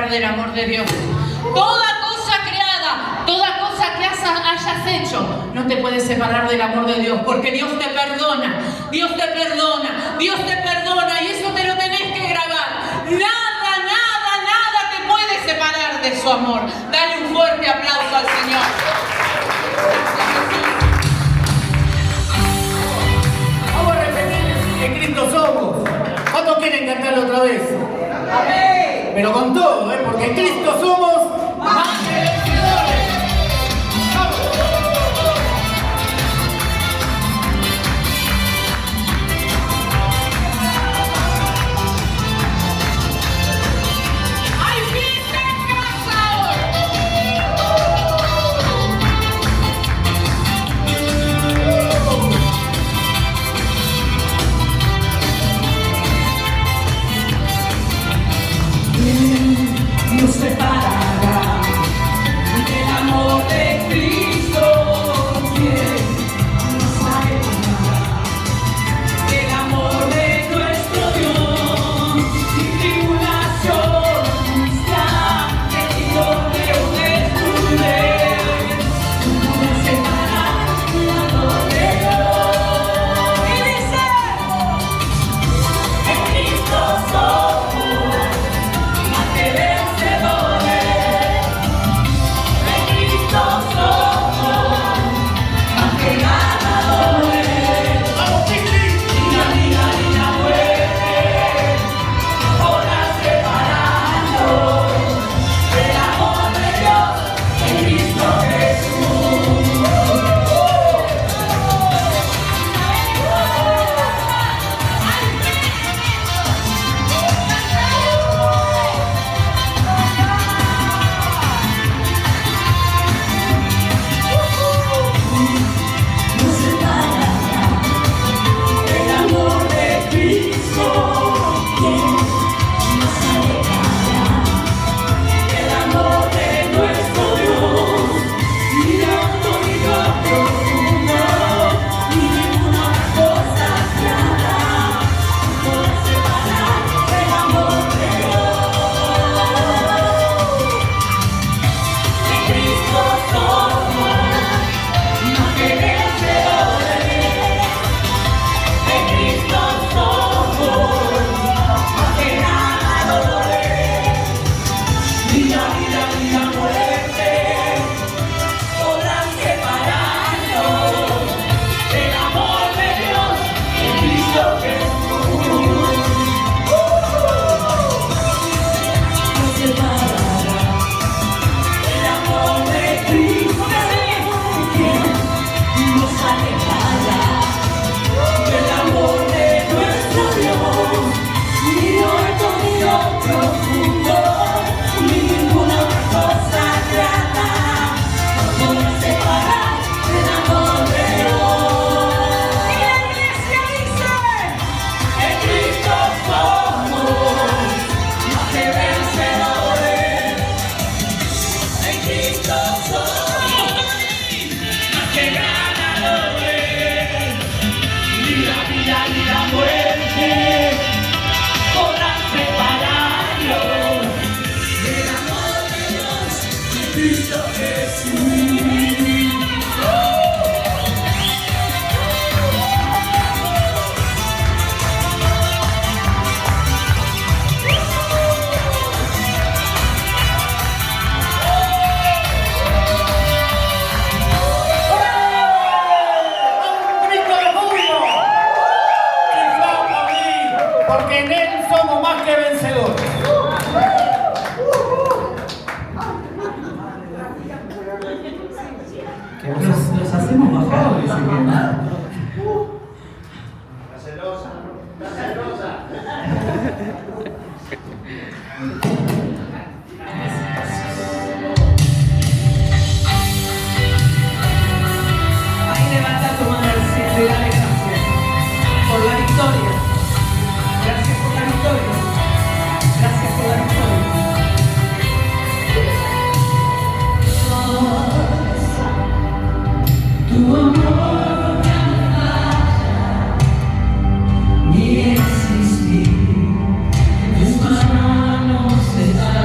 separar del amor de Dios. Toda cosa creada, toda cosa que hayas hecho, no te puede separar del amor de Dios, porque Dios te perdona, Dios te perdona, Dios te perdona, y eso te lo tenés que grabar. Nada, nada, nada te puede separar de su amor. Dale un fuerte aplauso al Señor. Vamos a repetir que Cristo somos. ¿Cuántos quieren cantarlo otra vez? Amén. Pero con todo, porque en Cristo somos más que vencedores. ¡Vamos! ¡Hay fiesta en casa hoy! Nos separará del amor de Cristo, quien nos alejará del amor de nuestro Dios. Sin tribulación está metido de un destruir, nos separará del amor de Dios. Y dice: en Cristo somos más que vencedores. En Cristo somos más que ganadores. ¡Vamos, Cristi! Ni la vida ni la muerte podrán separarnos del amor de Dios en Cristo Jesús. Nos separará el amor de Cristo, quien nos alejará del amor de nuestro Dios. Ni autoridad profunda, ni ninguna cosa creada podrá separar del amor de Dios. En Cristo somos más que vencedores. En Cristo somos más que ganadores. Ni la vida ni la muerte podrán separarnos del amor de Dios en Cristo Jesús. Nos separará el amor de Cristo, quien nos alejará del amor de nuestro Dios. Ni lo alto ni lo profundo, ni ninguna cosa creada podrá separar del amor de Dios. Y la iglesia dice: en Cristo somos más que vencedores. En Cristo somos más que ganadores. Ni la vida ni la muerte podrán separarnos del amor de Dios en Cristo Jesús. ¡Un grito de júbilo! ¡Y va a aplaudir! Porque en Él somos más que vencedores. Los hacemos bajar, dice que no. La celosa, la celosa. Ahí levanta tu mano al cielo y dale gracias por la victoria. Gracias por la victoria. Gracias por la victoria. Tu amor me abraza, mi existir en tus manos está.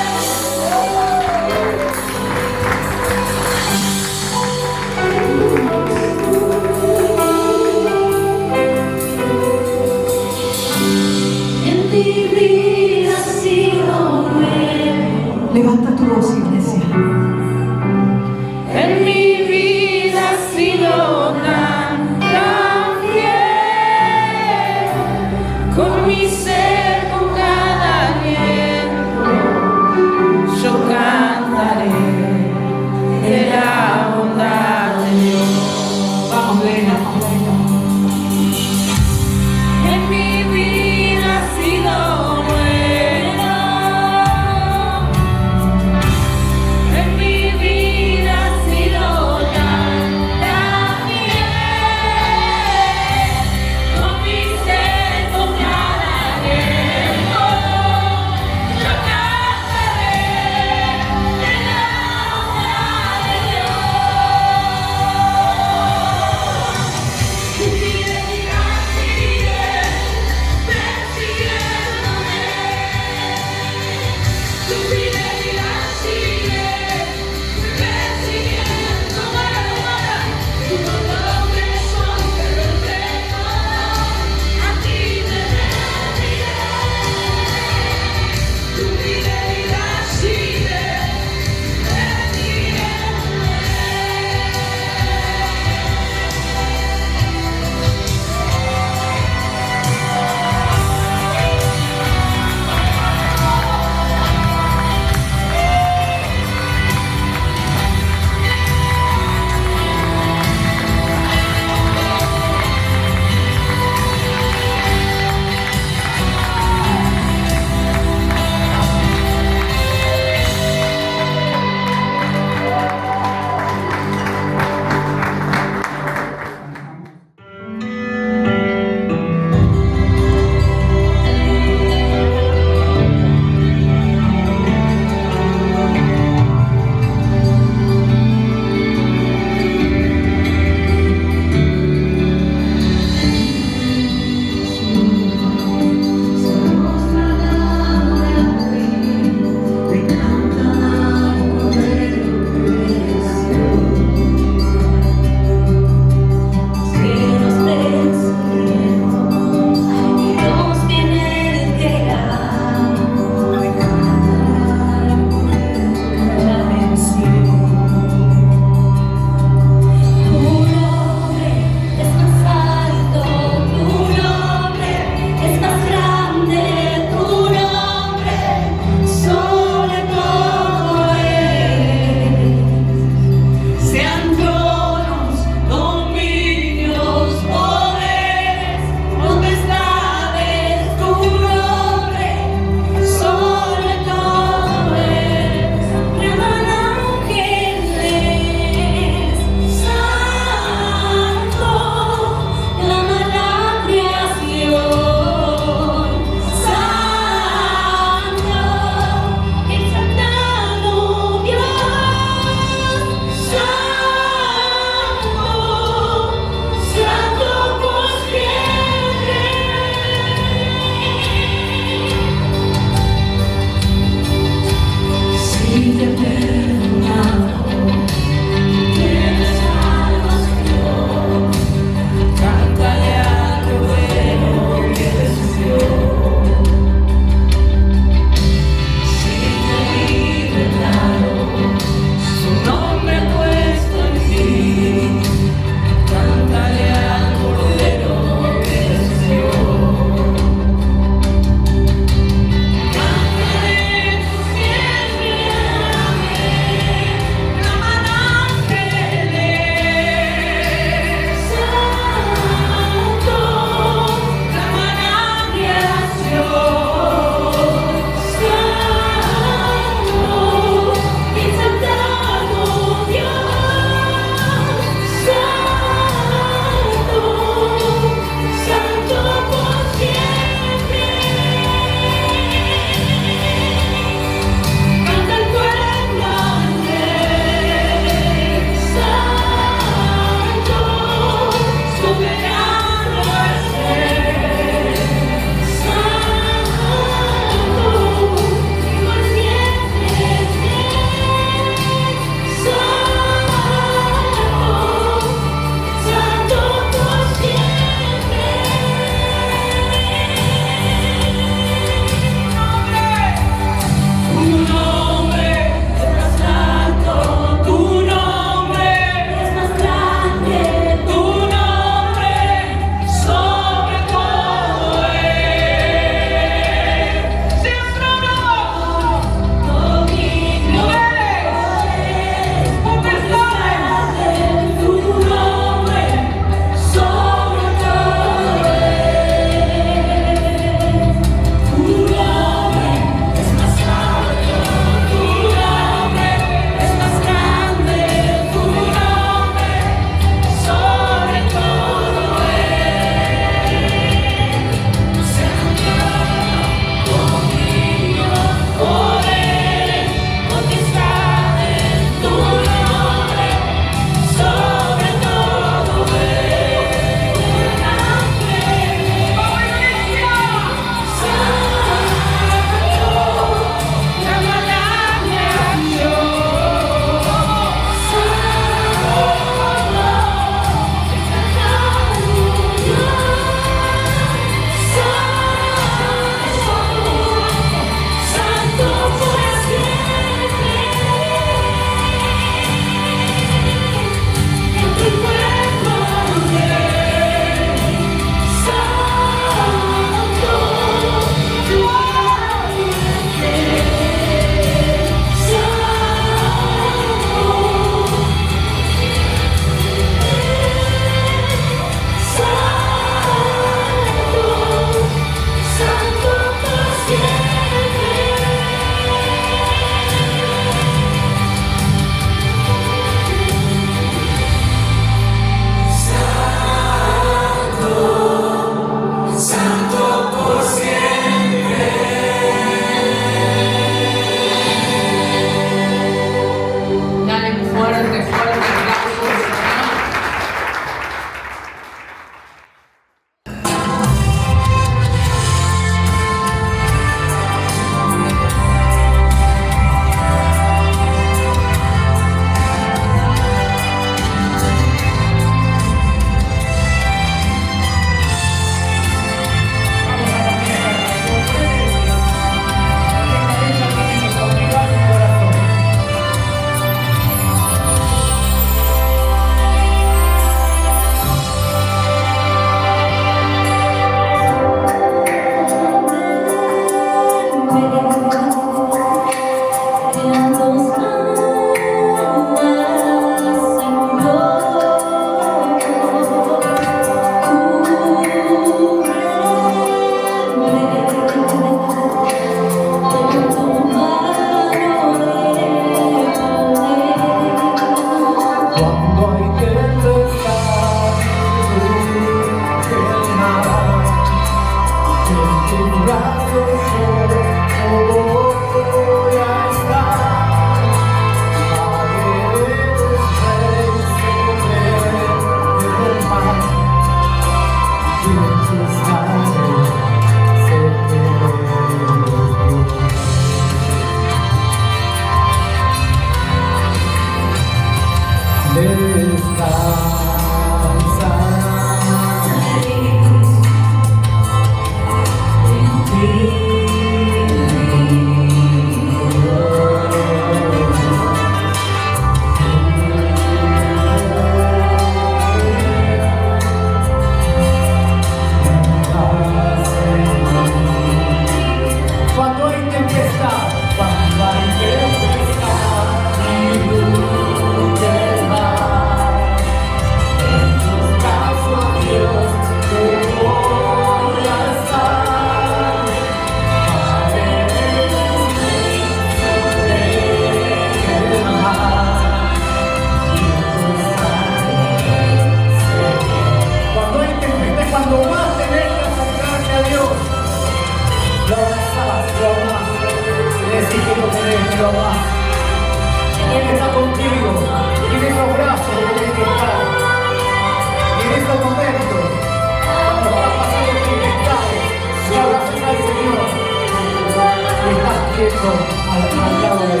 Al lado de él.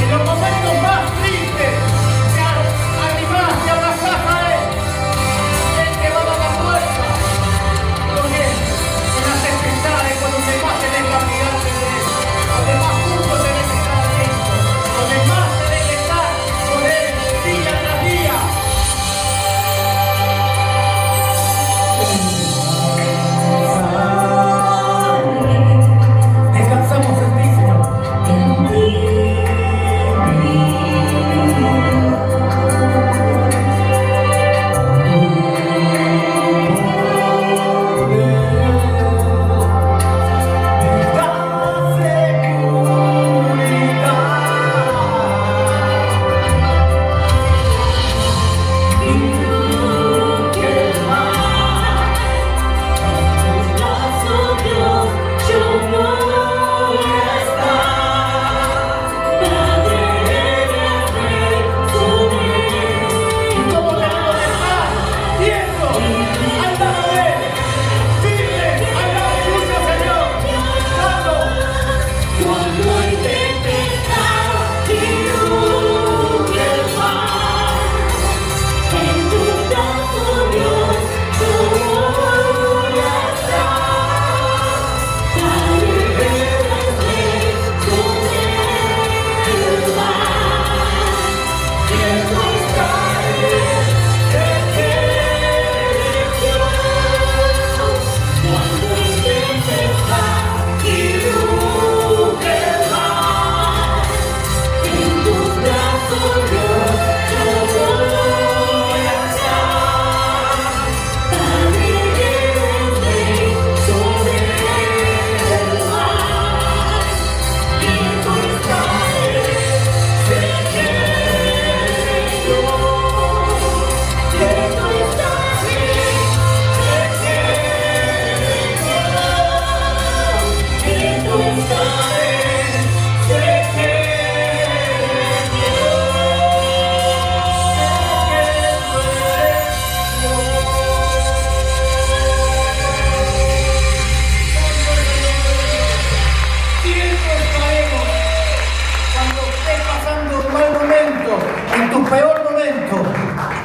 En los momentos más tristes, te animás, te abrazás a él. Él te va a dar la fuerza. Porque en las tempestades, cuando te más tenés que olvidarte de él, donde más juntos tenés que estar atento, donde más tenés que estar con él día tras día. Descansamos en ti, Señor.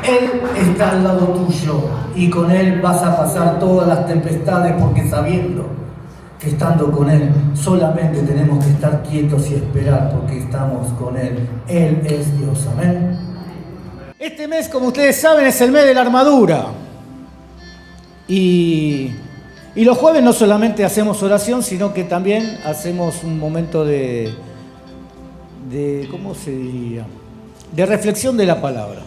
Él está al lado tuyo y con Él vas a pasar todas las tempestades, porque sabiendo que estando con Él solamente tenemos que estar quietos y esperar, porque estamos con Él. Él es Dios. Amén. Este mes, como ustedes saben, es el mes de la armadura. Y los jueves no solamente hacemos oración, sino que también hacemos un momento de ¿cómo se diría? De reflexión de la palabra.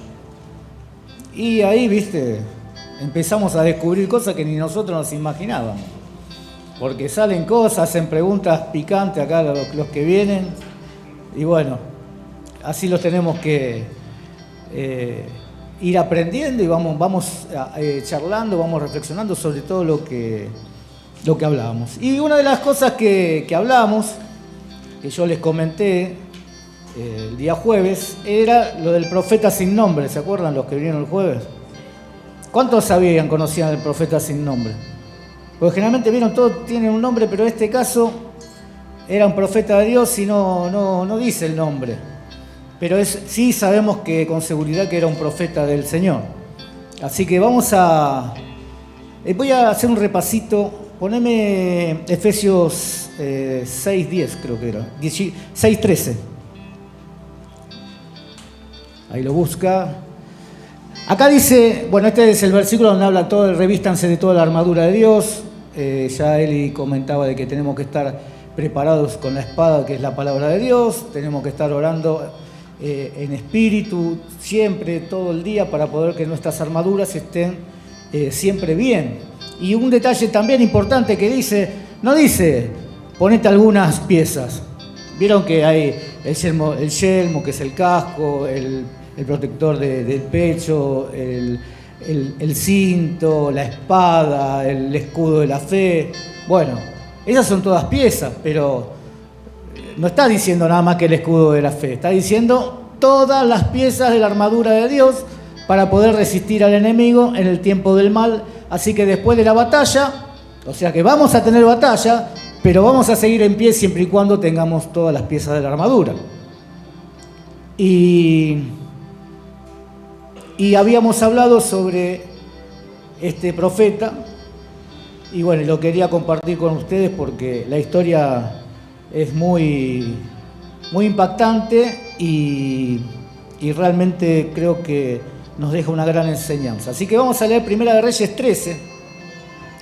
Y ahí, viste, empezamos a descubrir cosas que ni nosotros nos imaginábamos. Porque salen cosas, hacen preguntas picantes acá los que vienen. Y bueno, así los tenemos que ir aprendiendo y vamos charlando, vamos reflexionando sobre todo lo que hablábamos. Y una de las cosas que hablamos, que yo les comenté el día jueves, era lo del profeta sin nombre. ¿Se acuerdan los que vinieron el jueves? ¿Cuántos sabían, conocían al profeta sin nombre? Porque generalmente vieron, todos tienen un nombre, pero en este caso era un profeta de Dios y no dice el nombre. Pero sí sabemos que con seguridad que era un profeta del Señor. Así que voy a hacer un repasito. Poneme Efesios 6:10, creo que era. 6:13. Ahí lo busca. Acá dice, bueno, este es el versículo donde habla todo el revístanse de toda la armadura de Dios. Ya Eli comentaba de que tenemos que estar preparados con la espada, que es la palabra de Dios. Tenemos que estar orando en espíritu siempre, todo el día, para poder que nuestras armaduras estén siempre bien. Y un detalle también importante que no dice, ponete algunas piezas. Vieron que hay el yelmo, que es el casco, el protector del pecho, el cinto, la espada, el escudo de la fe. Bueno, esas son todas piezas, pero no está diciendo nada más que el escudo de la fe. Está diciendo todas las piezas de la armadura de Dios para poder resistir al enemigo en el tiempo del mal. Así que después de la batalla, o sea que vamos a tener batalla, pero vamos a seguir en pie siempre y cuando tengamos todas las piezas de la armadura. Y habíamos hablado sobre este profeta, y bueno, lo quería compartir con ustedes porque la historia es muy, muy impactante y realmente creo que nos deja una gran enseñanza. Así que vamos a leer Primera de Reyes 13,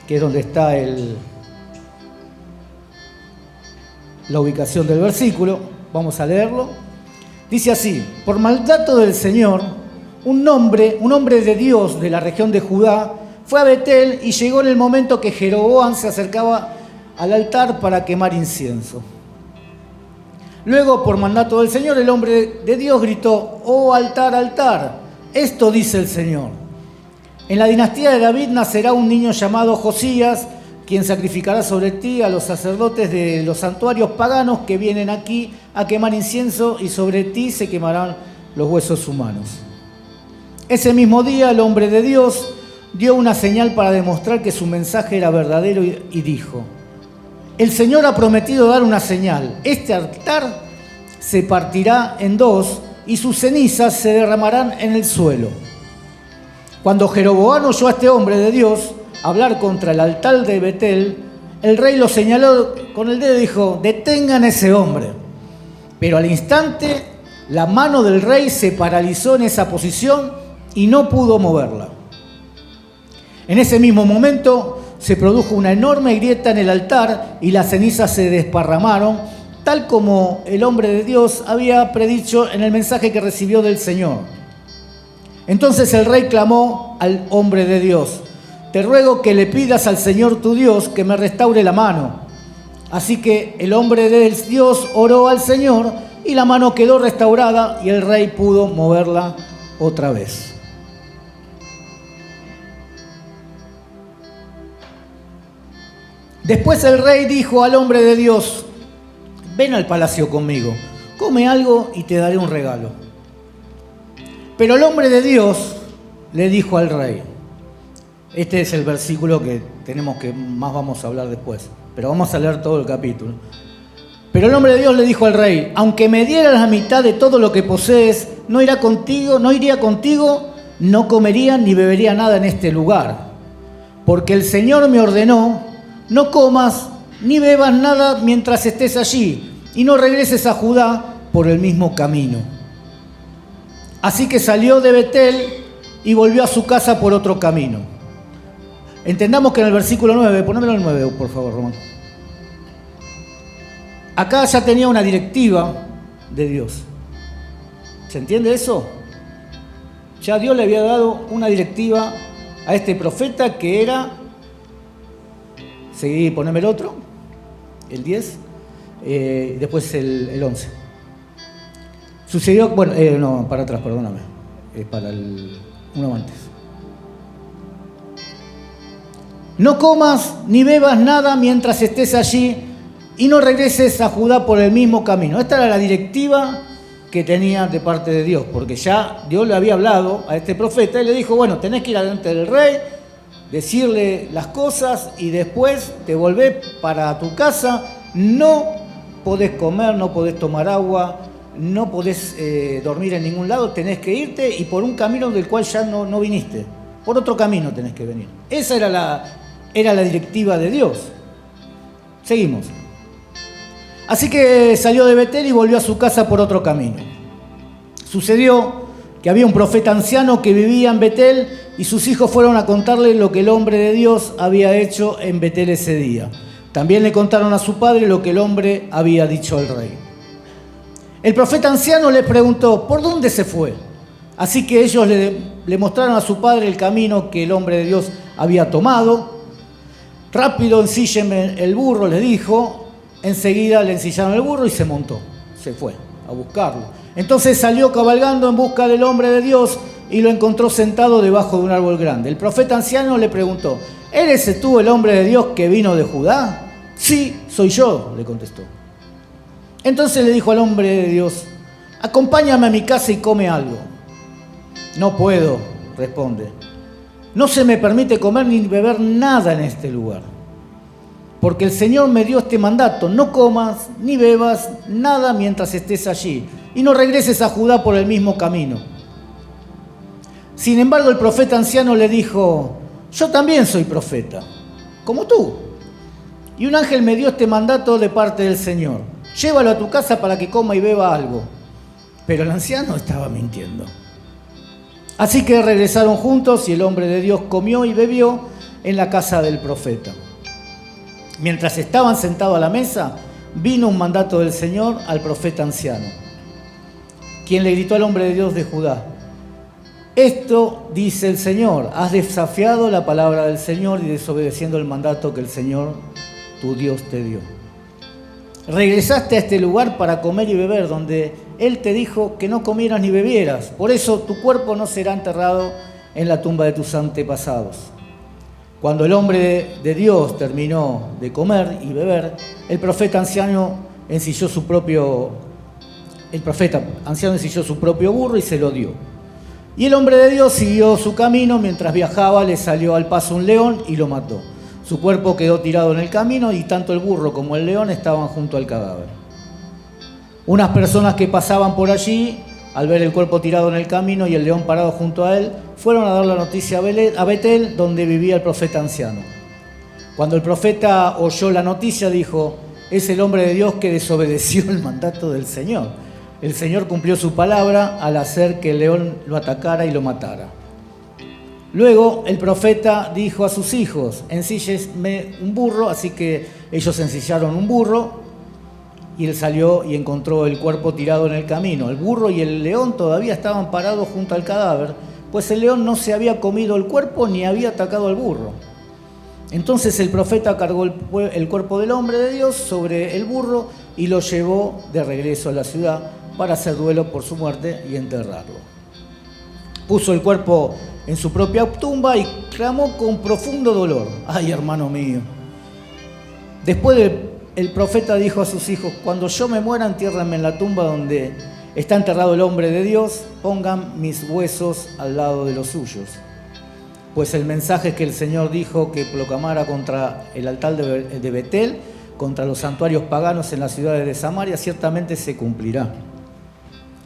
que es donde está la ubicación del versículo. Vamos a leerlo. Dice así: por mandato del Señor, un hombre de Dios de la región de Judá fue a Betel y llegó en el momento que Jeroboam se acercaba al altar para quemar incienso. Luego, por mandato del Señor, el hombre de Dios gritó: oh altar, altar, esto dice el Señor. En la dinastía de David nacerá un niño llamado Josías, quien sacrificará sobre ti a los sacerdotes de los santuarios paganos que vienen aquí a quemar incienso, y sobre ti se quemarán los huesos humanos. Ese mismo día el hombre de Dios dio una señal para demostrar que su mensaje era verdadero y dijo: el Señor ha prometido dar una señal. Este altar se partirá en dos y sus cenizas se derramarán en el suelo. Cuando Jeroboam oyó a este hombre de Dios hablar contra el altar de Betel, el rey lo señaló con el dedo y dijo: detengan a ese hombre. Pero al instante la mano del rey se paralizó en esa posición y no pudo moverla. En ese mismo momento se produjo una enorme grieta en el altar y las cenizas se desparramaron, tal como el hombre de Dios había predicho en el mensaje que recibió del Señor. Entonces el rey clamó al hombre de Dios: te ruego que le pidas al Señor tu Dios que me restaure la mano. Así que el hombre de Dios oró al Señor y la mano quedó restaurada y el rey pudo moverla otra vez. Después el rey dijo al hombre de Dios: ven al palacio conmigo, come algo y te daré un regalo. Pero el hombre de Dios le dijo al rey, este es el versículo que más vamos a hablar después, pero vamos a leer todo el capítulo. Pero el hombre de Dios le dijo al rey: aunque me dieras la mitad de todo lo que posees, no iría contigo, no comería ni bebería nada en este lugar. Porque el Señor me ordenó: no comas ni bebas nada mientras estés allí, y no regreses a Judá por el mismo camino. Así que salió de Betel y volvió a su casa por otro camino. Entendamos que en el versículo 9, ponémelo el 9, por favor, Román. Acá ya tenía una directiva de Dios. ¿Se entiende eso? Ya Dios le había dado una directiva a este profeta que era... Seguí, poneme el otro, el 10, después el 11. Sucedió, bueno, no, para atrás, perdóname, para uno antes. No comas ni bebas nada mientras estés allí y no regreses a Judá por el mismo camino. Esta era la directiva que tenía de parte de Dios, porque ya Dios le había hablado a este profeta y le dijo: bueno, tenés que ir adelante del rey, decirle las cosas y después te volvés para tu casa, no podés comer, no podés tomar agua, no podés dormir en ningún lado, tenés que irte y por un camino del cual ya no viniste. Por otro camino tenés que venir. Esa era la directiva de Dios. Seguimos. Así que salió de Betel y volvió a su casa por otro camino. Sucedió que había un profeta anciano que vivía en Betel y sus hijos fueron a contarle lo que el hombre de Dios había hecho en Betel ese día. También le contaron a su padre lo que el hombre había dicho al rey. El profeta anciano le preguntó, ¿por dónde se fue? Así que ellos le mostraron a su padre el camino que el hombre de Dios había tomado. Rápido, ensílleme el burro, le dijo. Enseguida le ensillaron el burro y se montó. Se fue a buscarlo. Entonces salió cabalgando en busca del hombre de Dios y lo encontró sentado debajo de un árbol grande. El profeta anciano le preguntó, ¿eres tú el hombre de Dios que vino de Judá? Sí, soy yo, le contestó. Entonces le dijo al hombre de Dios, acompáñame a mi casa y come algo. No puedo, responde. No se me permite comer ni beber nada en este lugar. Porque el Señor me dio este mandato, no comas ni bebas nada mientras estés allí y no regreses a Judá por el mismo camino. Sin embargo, el profeta anciano le dijo, yo también soy profeta, como tú. Y un ángel me dio este mandato de parte del Señor. Llévalo a tu casa para que coma y beba algo. Pero el anciano estaba mintiendo. Así que regresaron juntos y el hombre de Dios comió y bebió en la casa del profeta. Mientras estaban sentados a la mesa, vino un mandato del Señor al profeta anciano, quien le gritó al hombre de Dios de Judá, esto dice el Señor, has desafiado la palabra del Señor y desobedeciendo el mandato que el Señor, tu Dios, te dio. Regresaste a este lugar para comer y beber, donde Él te dijo que no comieras ni bebieras. Por eso tu cuerpo no será enterrado en la tumba de tus antepasados. Cuando el hombre de Dios terminó de comer y beber, el profeta anciano ensilló su propio burro y se lo dio. Y el hombre de Dios siguió su camino. Mientras viajaba, le salió al paso un león y lo mató. Su cuerpo quedó tirado en el camino y tanto el burro como el león estaban junto al cadáver. Unas personas que pasaban por allí, al ver el cuerpo tirado en el camino y el león parado junto a él, fueron a dar la noticia a Betel, donde vivía el profeta anciano. Cuando el profeta oyó la noticia, dijo, es el hombre de Dios que desobedeció el mandato del Señor. El Señor cumplió su palabra al hacer que el león lo atacara y lo matara. Luego el profeta dijo a sus hijos, ensílleme un burro, así que ellos ensillaron un burro y él salió y encontró el cuerpo tirado en el camino. El burro y el león todavía estaban parados junto al cadáver, pues el león no se había comido el cuerpo ni había atacado al burro. Entonces el profeta cargó el cuerpo del hombre de Dios sobre el burro y lo llevó de regreso a la ciudad para hacer duelo por su muerte y enterrarlo. Puso el cuerpo en su propia tumba y clamó con profundo dolor, ¡ay, hermano mío! Después el profeta dijo a sus hijos, cuando yo me muera, entiérrenme en la tumba donde está enterrado el hombre de Dios, pongan mis huesos al lado de los suyos. Pues el mensaje que el Señor dijo que proclamara contra el altar de Betel, contra los santuarios paganos en las ciudades de Samaria, ciertamente se cumplirá.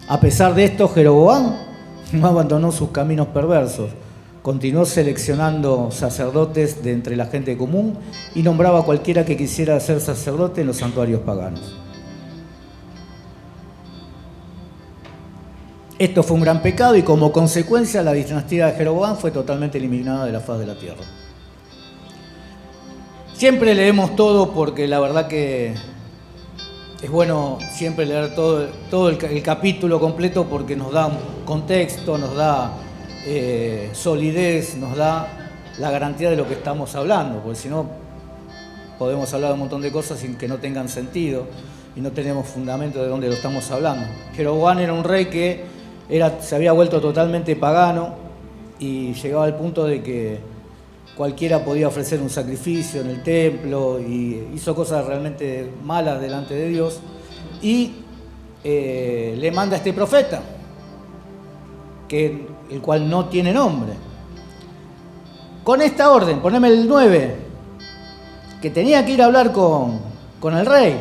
A pesar de esto, Jeroboam no abandonó sus caminos perversos. Continuó seleccionando sacerdotes de entre la gente común y nombraba a cualquiera que quisiera ser sacerdote en los santuarios paganos. Esto fue un gran pecado y como consecuencia la dinastía de Jeroboam fue totalmente eliminada de la faz de la tierra. Siempre leemos todo porque la verdad que es bueno siempre leer todo el capítulo completo porque nos da un contexto, nos da solidez, nos da la garantía de lo que estamos hablando, porque si no podemos hablar de un montón de cosas sin que no tengan sentido y no tenemos fundamento de dónde lo estamos hablando. Jeroboam era un rey que se había vuelto totalmente pagano y llegaba al punto de que cualquiera podía ofrecer un sacrificio en el templo y hizo cosas realmente malas delante de Dios y le manda a este profeta, el cual no tiene nombre, con esta orden, poneme el 9, que tenía que ir a hablar con el rey.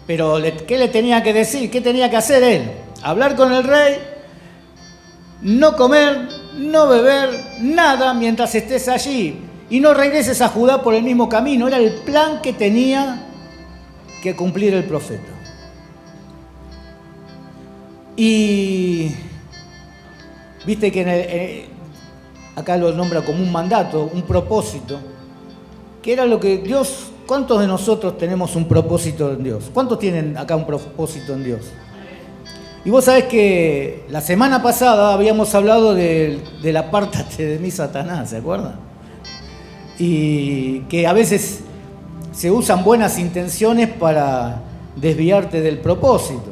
Pero ¿qué le tenía que decir? ¿Qué tenía que hacer él? Hablar con el rey, no comer, no beber, nada mientras estés allí. Y no regreses a Judá por el mismo camino. Era el plan que tenía que cumplir el profeta. Y viste que acá lo nombra como un mandato, un propósito, que era lo que Dios... ¿Cuántos de nosotros tenemos un propósito en Dios? ¿Cuántos tienen acá un propósito en Dios? Y vos sabés que la semana pasada habíamos hablado del apártate de mí, Satanás, ¿se acuerdan? Y que a veces se usan buenas intenciones para desviarte del propósito.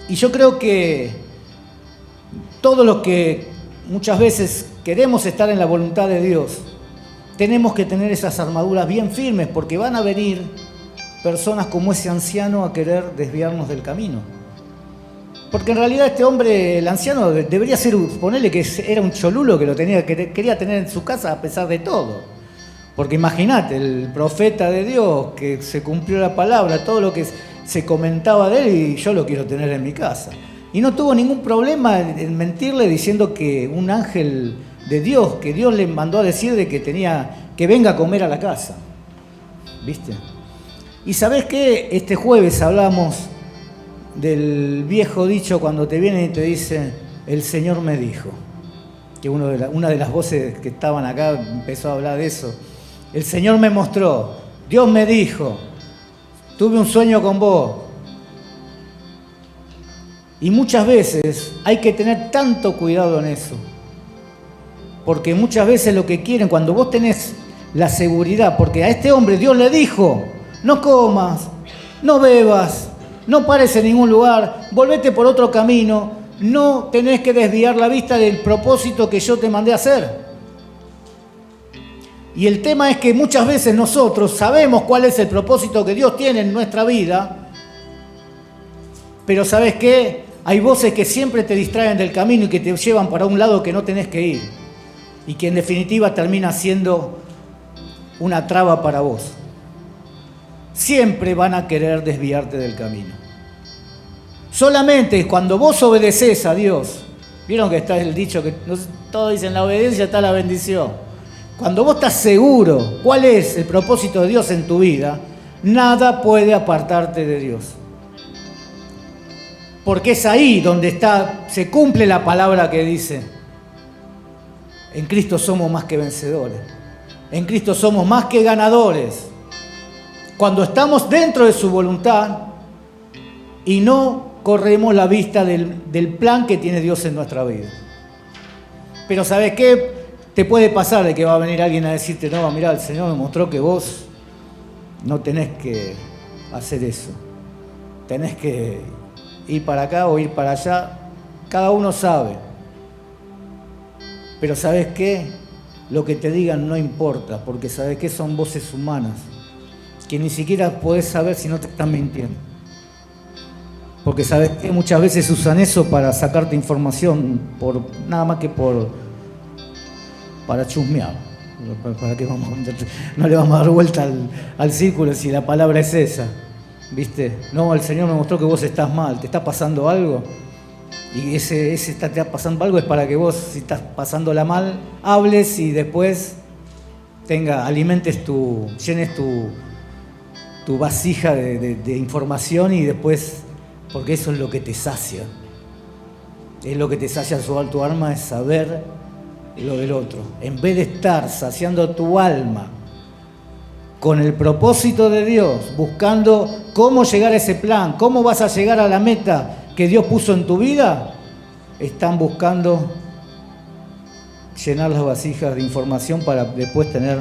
Y yo creo que todos los que muchas veces queremos estar en la voluntad de Dios, tenemos que tener esas armaduras bien firmes, porque van a venir personas como ese anciano a querer desviarnos del camino. Porque en realidad este hombre, el anciano, debería ser, ponerle que era un cholulo que quería tener en su casa a pesar de todo. Porque imagínate, el profeta de Dios, que se cumplió la palabra, todo lo que se comentaba de él, y yo lo quiero tener en mi casa. Y no tuvo ningún problema en mentirle diciendo que un ángel de Dios, que Dios le mandó a decir de que tenía que venga a comer a la casa. ¿Viste? Y ¿sabés qué? Este jueves hablamos del viejo dicho cuando te vienen y te dicen, el Señor me dijo. Que una de las voces que estaban acá empezó a hablar de eso. El Señor me mostró, Dios me dijo, tuve un sueño con vos. Y muchas veces hay que tener tanto cuidado en eso. Porque muchas veces lo que quieren, cuando vos tenés la seguridad, porque a este hombre Dios le dijo, no comas, no bebas, no pares en ningún lugar, volvete por otro camino, no tenés que desviar la vista del propósito que yo te mandé a hacer. Y el tema es que muchas veces nosotros sabemos cuál es el propósito que Dios tiene en nuestra vida, pero ¿sabés qué? Hay voces que siempre te distraen del camino y que te llevan para un lado que no tenés que ir. Y que en definitiva termina siendo una traba para vos. Siempre van a querer desviarte del camino. Solamente cuando vos obedeces a Dios, vieron que está el dicho que todos dicen la obediencia está la bendición. Cuando vos estás seguro cuál es el propósito de Dios en tu vida, nada puede apartarte de Dios. Porque es ahí donde se cumple la palabra que dice, en Cristo somos más que vencedores. En Cristo somos más que ganadores. Cuando estamos dentro de su voluntad y no corremos la vista del plan que tiene Dios en nuestra vida. Pero ¿sabes qué? Te puede pasar de que va a venir alguien a decirte, no, mirá, el Señor me mostró que vos no tenés que hacer eso. Tenés que ir para acá o ir para allá. Cada uno sabe. Pero ¿sabes qué? Lo que te digan no importa, porque ¿sabes qué? Son voces humanas, que ni siquiera podés saber si no te están mintiendo. Porque ¿sabes qué? Muchas veces usan eso para sacarte información, nada más que para chusmear. ¿Para qué no le vamos a dar vuelta al círculo si la palabra es esa? ¿Viste? No, el Señor me mostró que vos estás mal, ¿te está pasando algo? Y ese te está pasando algo es para que vos, si estás pasándola mal, hables y después llenes tu vasija de información y después, porque eso es lo que te sacia. Es lo que te sacia tu alma, es saber lo del otro. En vez de estar saciando tu alma con el propósito de Dios, buscando cómo llegar a ese plan, cómo vas a llegar a la meta que Dios puso en tu vida, están buscando llenar las vasijas de información para después tener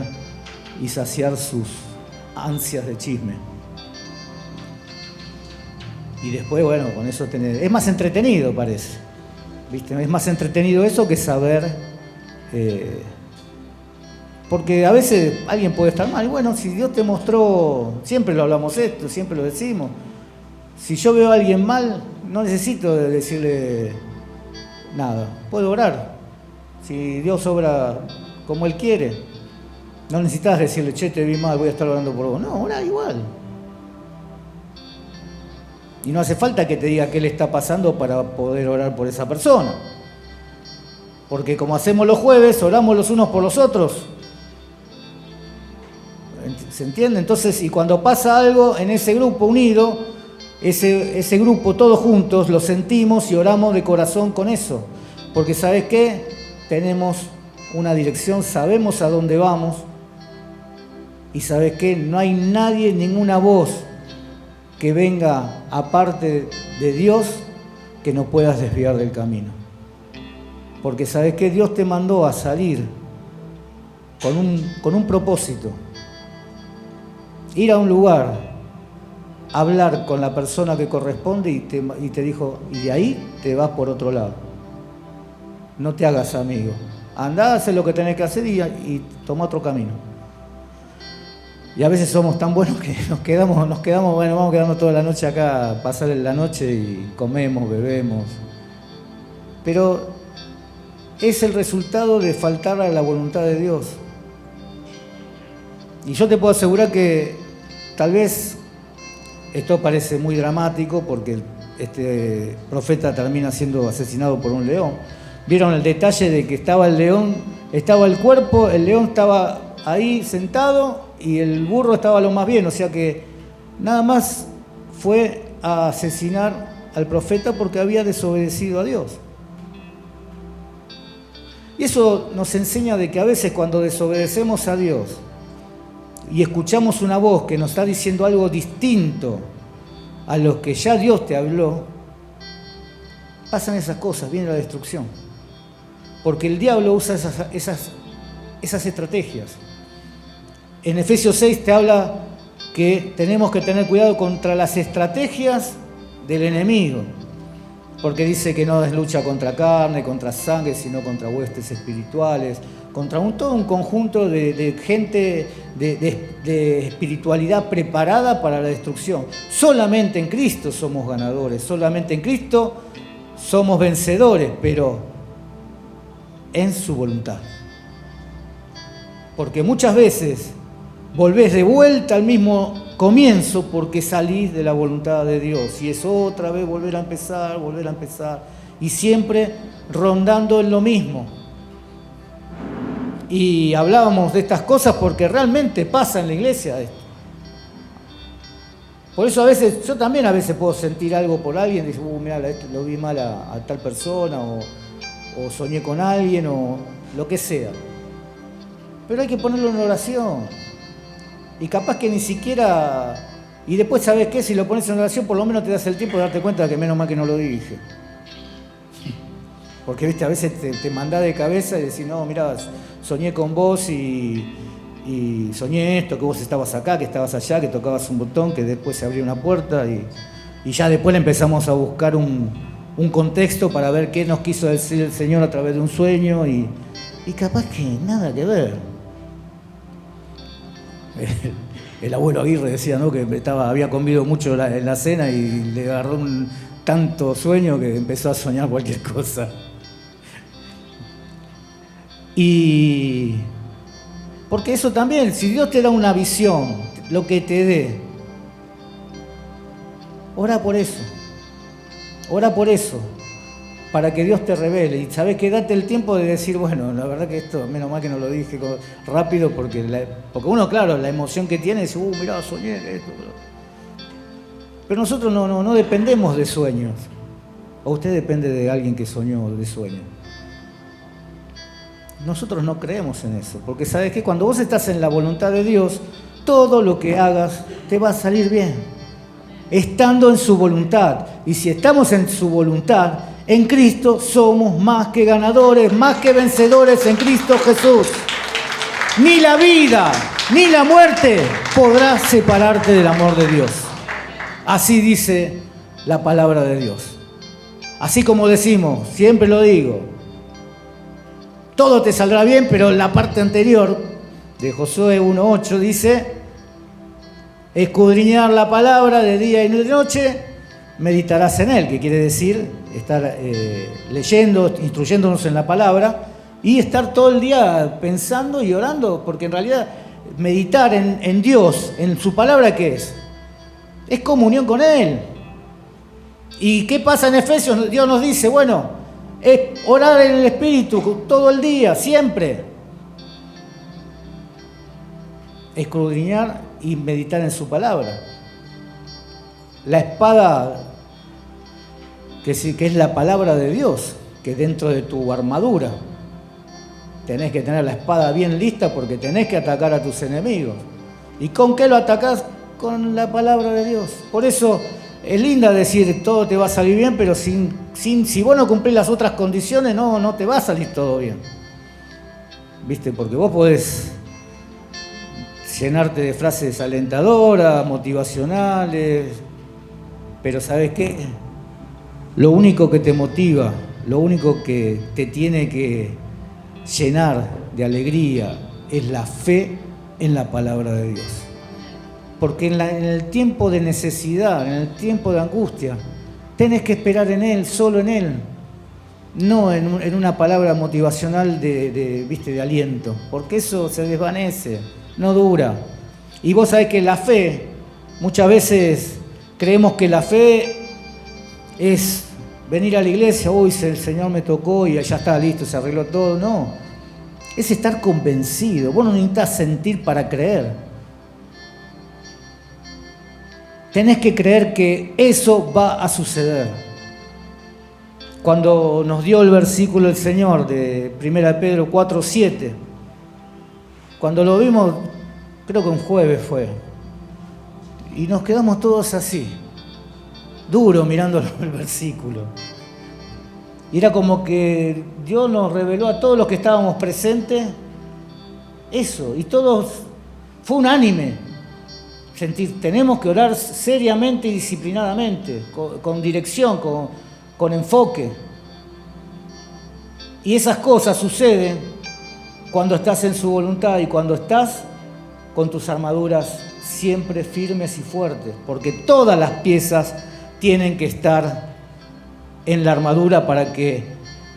y saciar sus ansias de chisme. Y después, bueno, con eso es más entretenido, parece. ¿Viste? Es más entretenido eso que saber. Porque a veces alguien puede estar mal. Y bueno, si Dios te mostró, siempre lo hablamos esto, siempre lo decimos. Si yo veo a alguien mal, no necesito decirle nada. Puedo orar. Si Dios obra como Él quiere, no necesitas decirle, che, te vi mal, voy a estar orando por vos. No, orá igual. Y no hace falta que te diga qué le está pasando para poder orar por esa persona. Porque como hacemos los jueves, oramos los unos por los otros. ¿Se entiende? Entonces, y cuando pasa algo en ese grupo unido, ese grupo todos juntos lo sentimos y oramos de corazón con eso. Porque ¿sabes qué? Tenemos una dirección, sabemos a dónde vamos. Y ¿sabes qué? No hay nadie, ninguna voz que venga aparte de Dios que no puedas desviar del camino. Porque ¿sabes qué? Dios te mandó a salir con un propósito. Ir a un lugar, hablar con la persona que corresponde y te dijo, y de ahí te vas por otro lado. No te hagas amigo. Andá, haz lo que tenés que hacer y toma otro camino. Y a veces somos tan buenos que nos quedamos, bueno, vamos quedando toda la noche acá, pasar la noche y comemos, bebemos. Pero es el resultado de faltar a la voluntad de Dios. Y yo te puedo asegurar que tal vez esto parece muy dramático porque este profeta termina siendo asesinado por un león. ¿Vieron el detalle de que estaba el león, estaba el cuerpo, el león estaba ahí sentado y el burro estaba lo más bien? O sea que nada más fue a asesinar al profeta porque había desobedecido a Dios. Y eso nos enseña de que a veces cuando desobedecemos a Dios y escuchamos una voz que nos está diciendo algo distinto a lo que ya Dios te habló, pasan esas cosas, viene la destrucción. Porque el diablo usa esas estrategias. En Efesios 6 te habla que tenemos que tener cuidado contra las estrategias del enemigo. Porque dice que no es lucha contra carne, contra sangre, sino contra huestes espirituales, contra todo un conjunto de gente de espiritualidad preparada para la destrucción. Solamente en Cristo somos ganadores, solamente en Cristo somos vencedores, pero en su voluntad. Porque muchas veces volvés de vuelta al mismo comienzo porque salís de la voluntad de Dios y es otra vez volver a empezar y siempre rondando en lo mismo. Y hablábamos de estas cosas porque realmente pasa en la iglesia esto. Por eso a veces, yo también a veces puedo sentir algo por alguien, dice, mira, lo vi mal a tal persona o soñé con alguien o lo que sea. Pero hay que ponerlo en oración. Y capaz que ni siquiera... Y después, ¿sabes qué? Si lo pones en oración, por lo menos te das el tiempo de darte cuenta de que menos mal que no lo dije. Porque, viste, a veces te mandás de cabeza y decís, no, mirá, soñé con vos y soñé esto, que vos estabas acá, que estabas allá, que tocabas un botón, que después se abrió una puerta y ya después le empezamos a buscar un contexto para ver qué nos quiso decir el Señor a través de un sueño y capaz que nada que ver. El abuelo Aguirre decía, ¿no?, que había comido mucho en la cena y le agarró tanto sueño que empezó a soñar cualquier cosa. Y porque eso también, si Dios te da una visión, lo que te dé, ora por eso, para que Dios te revele. Y sabes que date el tiempo de decir, bueno, la verdad que esto, menos mal que no lo dije rápido, porque uno, claro, la emoción que tiene es, mirá, soñé esto. Pero nosotros no dependemos de sueños. O usted depende de alguien que soñó de sueño. Nosotros no creemos en eso, porque sabes que cuando vos estás en la voluntad de Dios, todo lo que hagas te va a salir bien, estando en su voluntad. Y si estamos en su voluntad, en Cristo somos más que ganadores, más que vencedores en Cristo Jesús. Ni la vida, ni la muerte podrá separarte del amor de Dios. Así dice la palabra de Dios. Así como decimos, siempre lo digo, todo te saldrá bien, pero la parte anterior de Josué 1:8 dice, escudriñar la palabra de día y de noche, meditarás en él, que quiere decir estar leyendo, instruyéndonos en la palabra y estar todo el día pensando y orando, porque en realidad meditar en Dios, en su palabra, ¿qué es? Es comunión con él. ¿Y qué pasa en Efesios? Dios nos dice, bueno, es orar en el Espíritu todo el día, siempre. Escudriñar y meditar en su palabra. La espada, que es la palabra de Dios, que dentro de tu armadura. Tenés que tener la espada bien lista porque tenés que atacar a tus enemigos. ¿Y con qué lo atacás? Con la palabra de Dios. Por eso es linda decir todo te va a salir bien, pero si vos no cumplís las otras condiciones, no te va a salir todo bien. ¿Viste? Porque vos podés llenarte de frases alentadoras, motivacionales, pero ¿sabés qué? Lo único que te motiva, lo único que te tiene que llenar de alegría es la fe en la palabra de Dios. Porque en el tiempo de necesidad, en el tiempo de angustia, tenés que esperar en Él, solo en Él. No en una palabra motivacional de aliento, porque eso se desvanece, no dura. Y vos sabés que la fe, muchas veces creemos que la fe es venir a la iglesia, uy, el Señor me tocó y ya está listo, se arregló todo. No, es estar convencido. Vos no necesitas sentir para creer. Tenés que creer que eso va a suceder. Cuando nos dio el versículo el Señor de 1 Pedro 4:7, cuando lo vimos, creo que un jueves fue, y nos quedamos todos así, duro mirando el versículo. Y era como que Dios nos reveló a todos los que estábamos presentes eso, y todos, fue unánime. Sentir, tenemos que orar seriamente y disciplinadamente, con dirección, con enfoque. Y esas cosas suceden cuando estás en su voluntad y cuando estás con tus armaduras siempre firmes y fuertes, porque todas las piezas tienen que estar en la armadura para que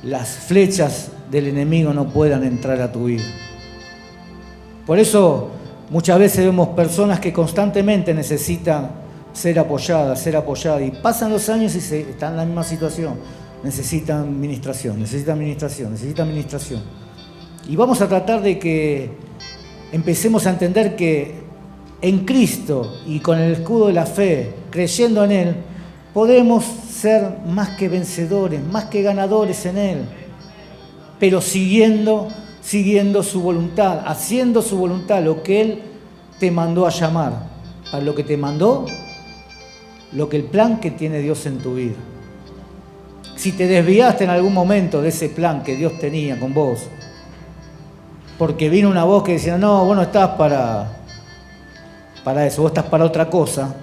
las flechas del enemigo no puedan entrar a tu vida. Por eso muchas veces vemos personas que constantemente necesitan ser apoyadas, y pasan los años y están en la misma situación. Necesitan administración. Y vamos a tratar de que empecemos a entender que en Cristo y con el escudo de la fe, creyendo en Él, podemos ser más que vencedores, más que ganadores en Él, pero siguiendo su voluntad, haciendo su voluntad, lo que Él te mandó a llamar, para lo que te mandó, el plan que tiene Dios en tu vida. Si te desviaste en algún momento de ese plan que Dios tenía con vos, porque vino una voz que decía, no, vos no estás para eso, vos estás para otra cosa,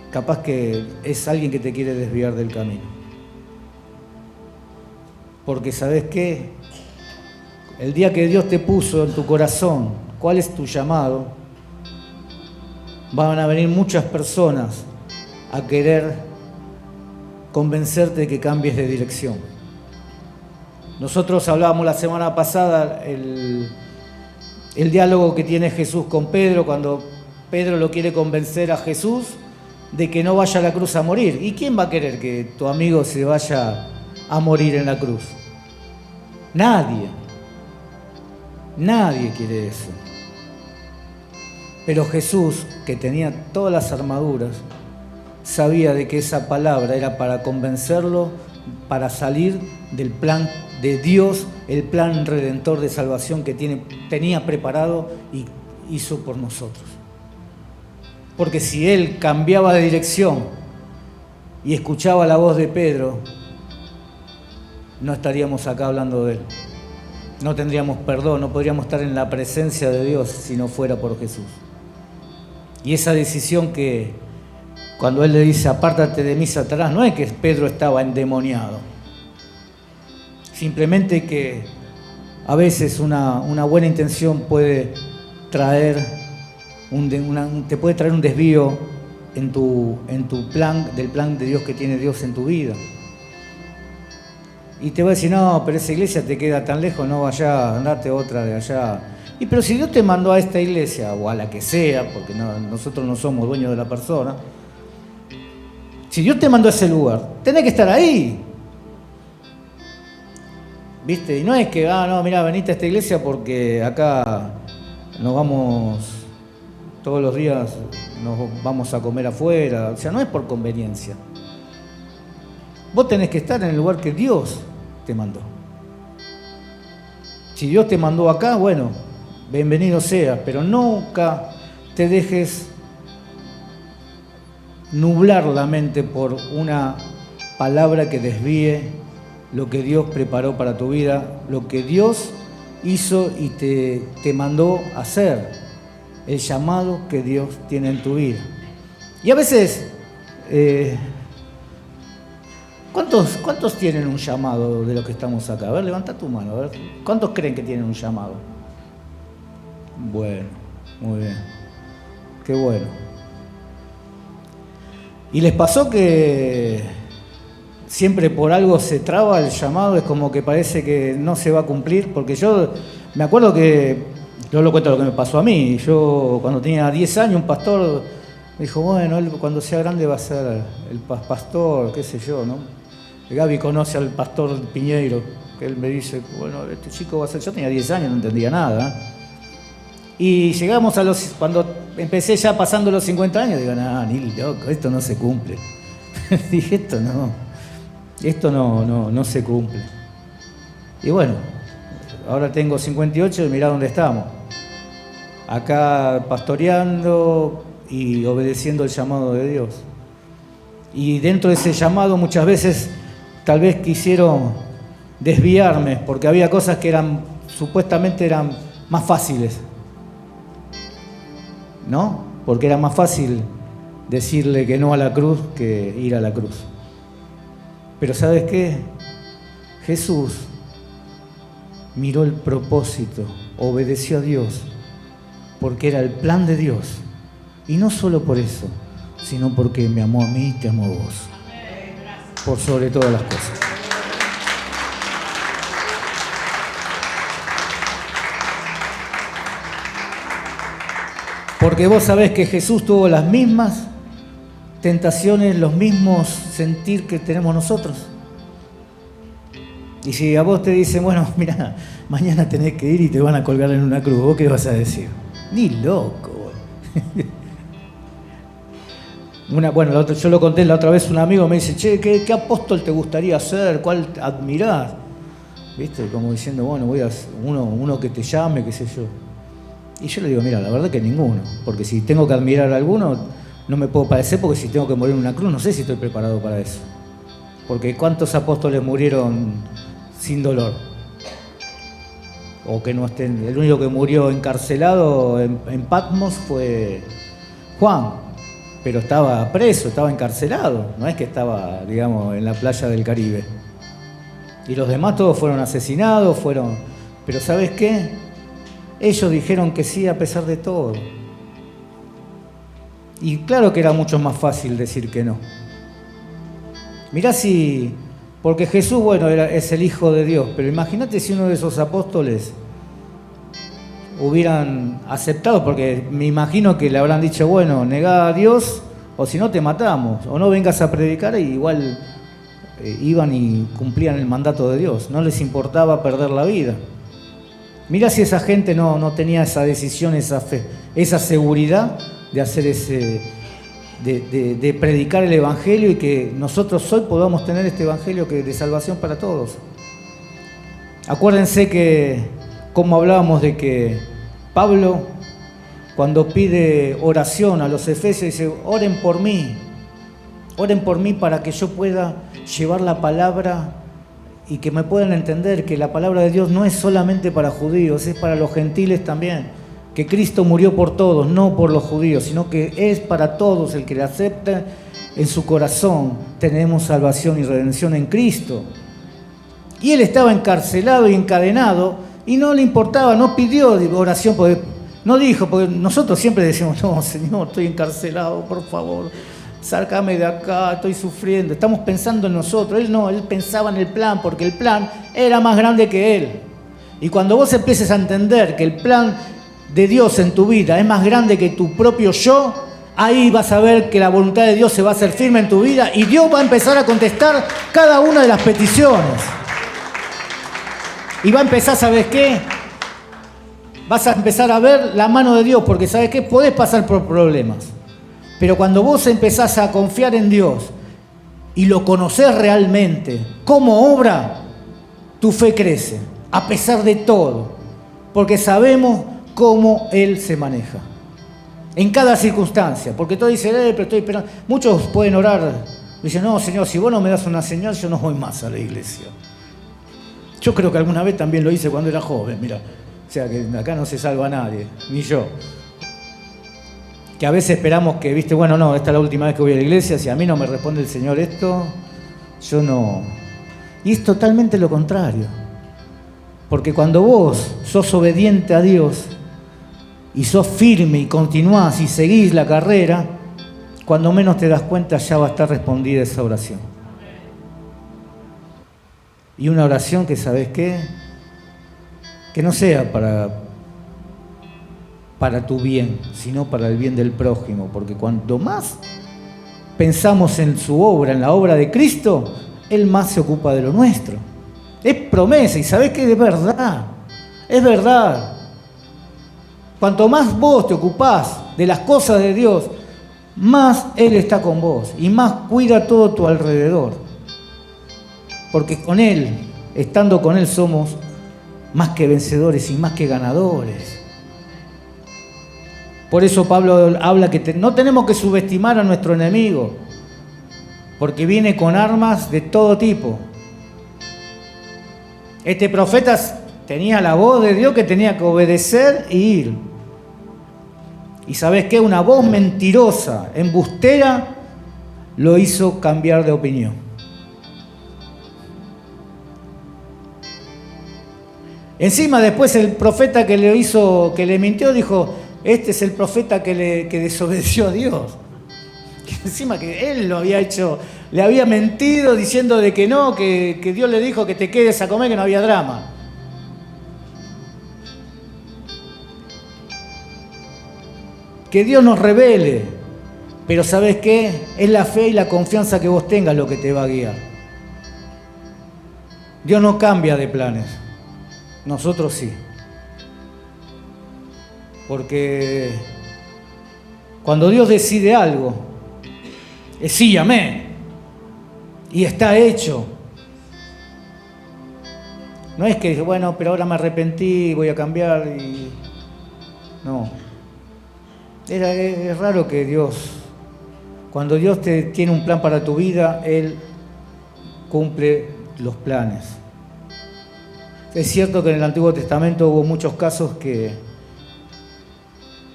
capaz que es alguien que te quiere desviar del camino. Porque ¿sabés qué? El día que Dios te puso en tu corazón cuál es tu llamado, van a venir muchas personas a querer convencerte de que cambies de dirección. Nosotros hablábamos la semana pasada el diálogo que tiene Jesús con Pedro, cuando Pedro lo quiere convencer a Jesús de que no vaya a la cruz a morir. ¿Y quién va a querer que tu amigo se vaya a morir en la cruz? Nadie. Nadie quiere eso. Pero Jesús, que tenía todas las armaduras, sabía de que esa palabra era para convencerlo, para salir del plan de Dios, el plan redentor de salvación que tenía preparado y hizo por nosotros. Porque si él cambiaba de dirección y escuchaba la voz de Pedro, no estaríamos acá hablando de él. No tendríamos perdón, no podríamos estar en la presencia de Dios si no fuera por Jesús. Y esa decisión que cuando él le dice, apártate de mí, Satanás, no es que Pedro estaba endemoniado. Simplemente que a veces una buena intención puede traer te puede traer un desvío en tu plan, del plan de Dios que tiene Dios en tu vida. Y te va a decir, no, pero esa iglesia te queda tan lejos, no vaya, andate otra de allá. Y pero si Dios te mandó a esta iglesia, o a la que sea, porque nosotros no somos dueños de la persona, Si Dios te mandó a ese lugar, tenés que estar ahí. ¿Viste? Y no es que, no, mirá, venite a esta iglesia porque acá nos vamos todos los días, nos vamos a comer afuera. O sea, no es por conveniencia. Vos tenés que estar en el lugar que Dios te mandó. Si Dios te mandó acá, bueno, bienvenido sea, pero nunca te dejes nublar la mente por una palabra que desvíe lo que Dios preparó para tu vida, lo que Dios hizo y te mandó a hacer, el llamado que Dios tiene en tu vida. Y a veces, ¿cuántos tienen un llamado de los que estamos acá? A ver, levanta tu mano, a ver, ¿cuántos creen que tienen un llamado? Bueno, muy bien, qué bueno. ¿Y les pasó que siempre por algo se traba el llamado? Es como que parece que no se va a cumplir. Porque yo me acuerdo que, yo lo cuento lo que me pasó a mí. Yo cuando tenía 10 años, un pastor me dijo, bueno, él cuando sea grande va a ser el pastor, qué sé yo, ¿no? Gaby conoce al pastor Piñeiro, que él me dice, bueno, este chico va a ser... Yo tenía 10 años, no entendía nada. Y llegamos cuando empecé ya pasando los 50 años, digo, no, ni loco, esto no se cumple. Dije, esto no se cumple. Y bueno, ahora tengo 58 y mirá dónde estamos. Acá pastoreando y obedeciendo el llamado de Dios. Y dentro de ese llamado muchas veces tal vez quisieron desviarme, porque había cosas que supuestamente eran más fáciles. ¿No? Porque era más fácil decirle que no a la cruz que ir a la cruz. Pero ¿sabes qué? Jesús miró el propósito, obedeció a Dios, porque era el plan de Dios. Y no solo por eso, sino porque me amó a mí y te amó a vos. Por sobre todas las cosas. Porque vos sabés que Jesús tuvo las mismas tentaciones, los mismos sentir que tenemos nosotros. Y si a vos te dicen, bueno, mira, mañana tenés que ir y te van a colgar en una cruz, ¿vos qué vas a decir? Ni loco. Yo lo conté la otra vez, un amigo me dice, che, ¿qué apóstol te gustaría ser? ¿Cuál admirás? ¿Viste? Como diciendo, bueno, voy a uno que te llame, qué sé yo. Y yo le digo, mira, la verdad que ninguno, porque si tengo que admirar a alguno, no me puedo padecer, porque si tengo que morir en una cruz, no sé si estoy preparado para eso. Porque ¿cuántos apóstoles murieron sin dolor? O que no estén. El único que murió encarcelado en Patmos fue Juan, pero estaba preso, estaba encarcelado, no es que estaba, digamos, en la playa del Caribe. Y los demás todos fueron asesinados, pero ¿sabes qué? Ellos dijeron que sí a pesar de todo. Y claro que era mucho más fácil decir que no. Mirá porque Jesús, bueno, es el Hijo de Dios, pero imagínate si uno de esos apóstoles hubieran aceptado, porque me imagino que le habrán dicho, bueno, negá a Dios, o si no te matamos, o no vengas a predicar, y igual iban y cumplían el mandato de Dios. No les importaba perder la vida. Mirá si esa gente no tenía esa decisión, esa fe, esa seguridad de hacer de predicar el Evangelio, y que nosotros hoy podamos tener este Evangelio de salvación para todos. Acuérdense que, como hablábamos de que Pablo, cuando pide oración a los efesios, dice, oren por mí para que yo pueda llevar la palabra y que me puedan entender que la palabra de Dios no es solamente para judíos, es para los gentiles también. Que Cristo murió por todos, no por los judíos, sino que es para todos. El que le acepta en su corazón, tenemos salvación y redención en Cristo. Y él estaba encarcelado y encadenado y no le importaba, no pidió oración, porque nosotros siempre decimos, no, Señor, estoy encarcelado, por favor, sácame de acá, estoy sufriendo. Estamos pensando en nosotros. Él pensaba en el plan, porque el plan era más grande que él. Y cuando vos empieces a entender que el plan de Dios en tu vida es más grande que tu propio yo, ahí vas a ver que la voluntad de Dios se va a hacer firme en tu vida y Dios va a empezar a contestar cada una de las peticiones. Y va a empezar, ¿sabes qué? Vas a empezar a ver la mano de Dios, porque ¿sabes qué? Podés pasar por problemas. Pero cuando vos empezás a confiar en Dios y lo conocés realmente, cómo obra, tu fe crece, a pesar de todo. Porque sabemos cómo Él se maneja. En cada circunstancia. Porque todos dicen, pero estoy esperando. Muchos pueden orar. Dicen, no, Señor, si vos no me das una señal, yo no voy más a la iglesia. Yo creo que alguna vez también lo hice cuando era joven, mira. O sea, que acá no se salva nadie, ni yo. Que a veces esperamos que, viste, bueno, no, esta es la última vez que voy a la iglesia, si a mí no me responde el Señor esto, yo no. Y es totalmente lo contrario. Porque cuando vos sos obediente a Dios y sos firme y continuás y seguís la carrera, cuando menos te das cuenta ya va a estar respondida esa oración. Y una oración que, ¿sabés qué? Que no sea para tu bien, sino para el bien del prójimo. Porque cuanto más pensamos en su obra, en la obra de Cristo, Él más se ocupa de lo nuestro. Es promesa y ¿sabés qué? Es verdad. Es verdad. Cuanto más vos te ocupás de las cosas de Dios, más Él está con vos y más cuida todo tu alrededor. Porque con Él, estando con Él, somos más que vencedores y más que ganadores. Por eso Pablo habla que no tenemos que subestimar a nuestro enemigo, porque viene con armas de todo tipo. Este profeta tenía la voz de Dios que tenía que obedecer y ir. Y ¿sabés qué? Una voz mentirosa, embustera, lo hizo cambiar de opinión. Encima después el profeta que le mintió dijo, este es el profeta que desobedeció a Dios. Que encima que él lo había hecho, le había mentido diciendo de que no, que Dios le dijo que te quedes a comer, que no había drama. Que Dios nos revele, pero ¿sabes qué? Es la fe y la confianza que vos tengas lo que te va a guiar. Dios no cambia de planes, nosotros sí. Porque cuando Dios decide algo, es sí, amén, y está hecho. No es que, bueno, pero ahora me arrepentí, voy a cambiar y... No. Es raro que Dios, cuando Dios tiene un plan para tu vida, Él cumple los planes. Es cierto que en el Antiguo Testamento hubo muchos casos que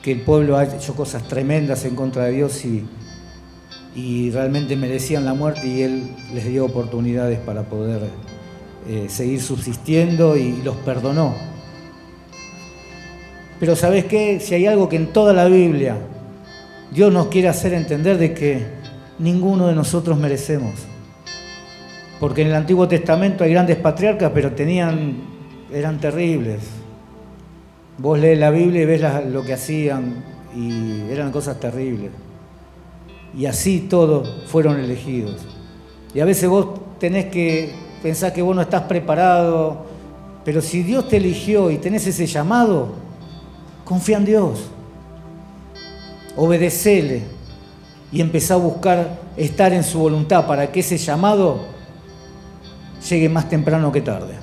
el pueblo ha hecho cosas tremendas en contra de Dios y realmente merecían la muerte y Él les dio oportunidades para poder seguir subsistiendo y los perdonó. Pero ¿sabés qué? Si hay algo que en toda la Biblia Dios nos quiere hacer entender de que ninguno de nosotros merecemos. Porque en el Antiguo Testamento hay grandes patriarcas, pero eran terribles. Vos lees la Biblia y ves lo que hacían y eran cosas terribles. Y así todos fueron elegidos. Y a veces vos tenés que pensar que vos no estás preparado, pero si Dios te eligió y tenés ese llamado, confía en Dios, obedecele y empezá a buscar estar en su voluntad para que ese llamado llegue más temprano que tarde.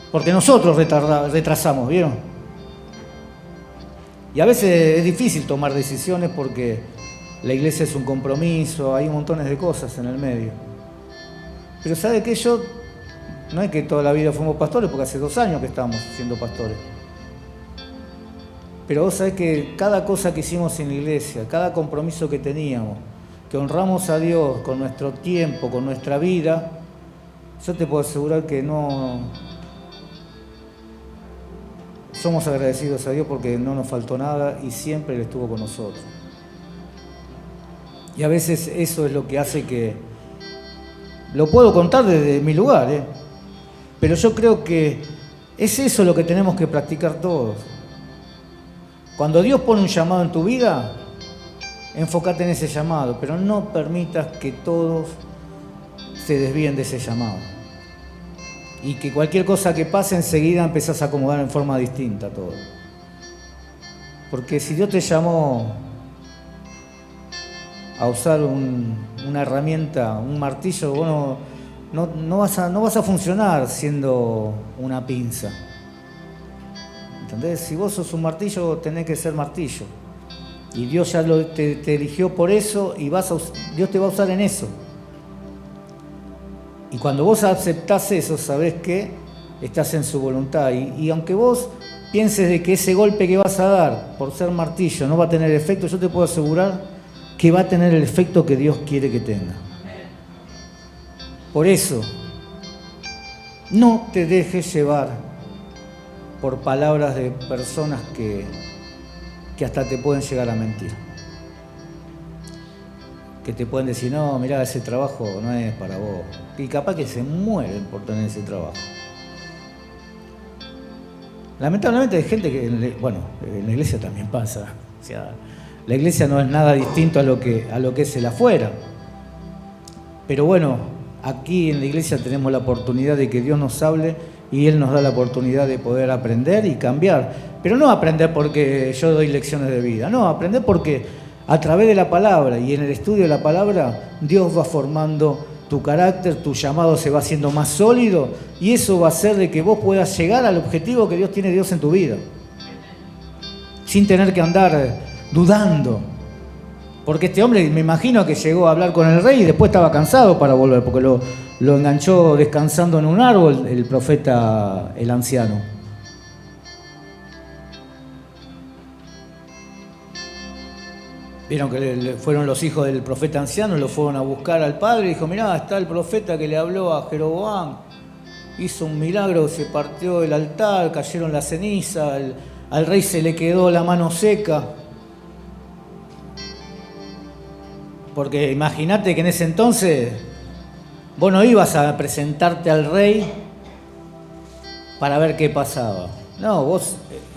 Porque nosotros retrasamos, ¿vieron? Y a veces es difícil tomar decisiones porque la iglesia es un compromiso, hay montones de cosas en el medio. Pero ¿sabe qué? No es que toda la vida fuimos pastores, porque hace 2 años que estamos siendo pastores. Pero vos sabés que cada cosa que hicimos en la iglesia, cada compromiso que teníamos, que honramos a Dios con nuestro tiempo, con nuestra vida, yo te puedo asegurar que no somos agradecidos a Dios porque no nos faltó nada y siempre Él estuvo con nosotros. Y a veces eso es lo que hace que, lo puedo contar desde mi lugar, pero yo creo que es eso lo que tenemos que practicar todos. Cuando Dios pone un llamado en tu vida, enfócate en ese llamado, pero no permitas que todos se desvíen de ese llamado. Y que cualquier cosa que pase enseguida empezás a acomodar en forma distinta todo. Porque si Dios te llamó a usar una herramienta, un martillo, vos no vas a funcionar siendo una pinza. ¿Entendés? Si vos sos un martillo, tenés que ser martillo. Y Dios ya te eligió por eso y Dios te va a usar en eso. Y cuando vos aceptás eso, sabés que estás en su voluntad. Y aunque vos pienses de que ese golpe que vas a dar por ser martillo no va a tener efecto, yo te puedo asegurar que va a tener el efecto que Dios quiere que tenga. Por eso, no te dejes llevar por palabras de personas que hasta te pueden llegar a mentir. Que te pueden decir, no, mirá, ese trabajo no es para vos. Y capaz que se mueren por tener ese trabajo. Lamentablemente hay gente que, en la iglesia también pasa. O sea, la iglesia no es nada distinto a lo que es el afuera. Pero bueno, aquí en la iglesia tenemos la oportunidad de que Dios nos hable y Él nos da la oportunidad de poder aprender y cambiar. Pero no aprender porque yo doy lecciones de vida, no, aprender porque a través de la palabra y en el estudio de la palabra, Dios va formando tu carácter, tu llamado se va haciendo más sólido y eso va a hacer de que vos puedas llegar al objetivo que Dios tiene en tu vida. Sin tener que andar dudando. Porque este hombre, me imagino que llegó a hablar con el rey y después estaba cansado para volver, porque lo enganchó descansando en un árbol el profeta, el anciano. Vieron que fueron los hijos del profeta anciano, lo fueron a buscar al padre y dijo, mirá, está el profeta que le habló a Jeroboam, hizo un milagro, se partió el altar, cayeron las cenizas, al rey se le quedó la mano seca. Porque imagínate que en ese entonces vos no ibas a presentarte al rey para ver qué pasaba. No,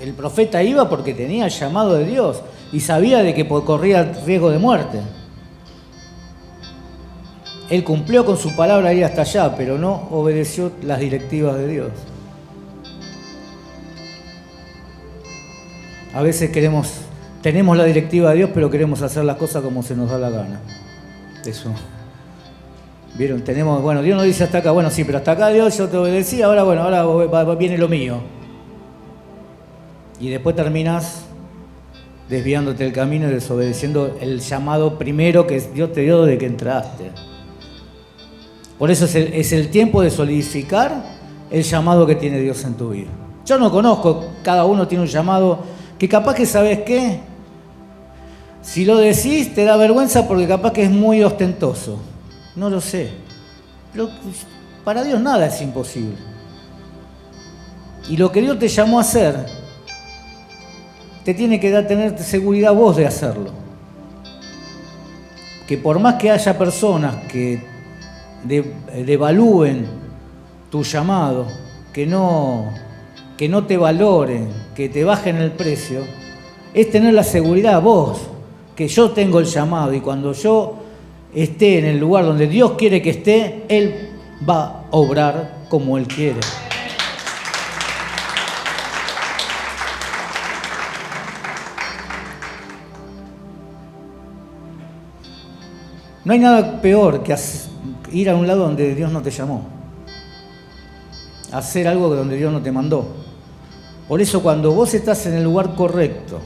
el profeta iba porque tenía el llamado de Dios y sabía de que corría riesgo de muerte. Él cumplió con su palabra ir hasta allá, pero no obedeció las directivas de Dios. A veces tenemos la directiva de Dios, pero queremos hacer las cosas como se nos da la gana. Eso. ¿Vieron? Dios nos dice hasta acá, bueno, sí, pero hasta acá Dios yo te obedecí, ahora viene lo mío. Y después terminas desviándote del camino y desobedeciendo el llamado primero que Dios te dio de que entraste. Por eso es el tiempo de solidificar el llamado que tiene Dios en tu vida. Yo no conozco, cada uno tiene un llamado que capaz que, ¿sabes qué? Si lo decís te da vergüenza porque capaz que es muy ostentoso. No lo sé. Pero para Dios nada es imposible. Y lo que Dios te llamó a hacer, te tiene que tener seguridad vos de hacerlo. Que por más que haya personas que devalúen tu llamado, que no te valoren, que te bajen el precio, es tener la seguridad vos, que yo tengo el llamado y cuando yo esté en el lugar donde Dios quiere que esté, Él va a obrar como Él quiere. No hay nada peor que ir a un lado donde Dios no te llamó. Hacer algo donde Dios no te mandó. Por eso cuando vos estás en el lugar correcto,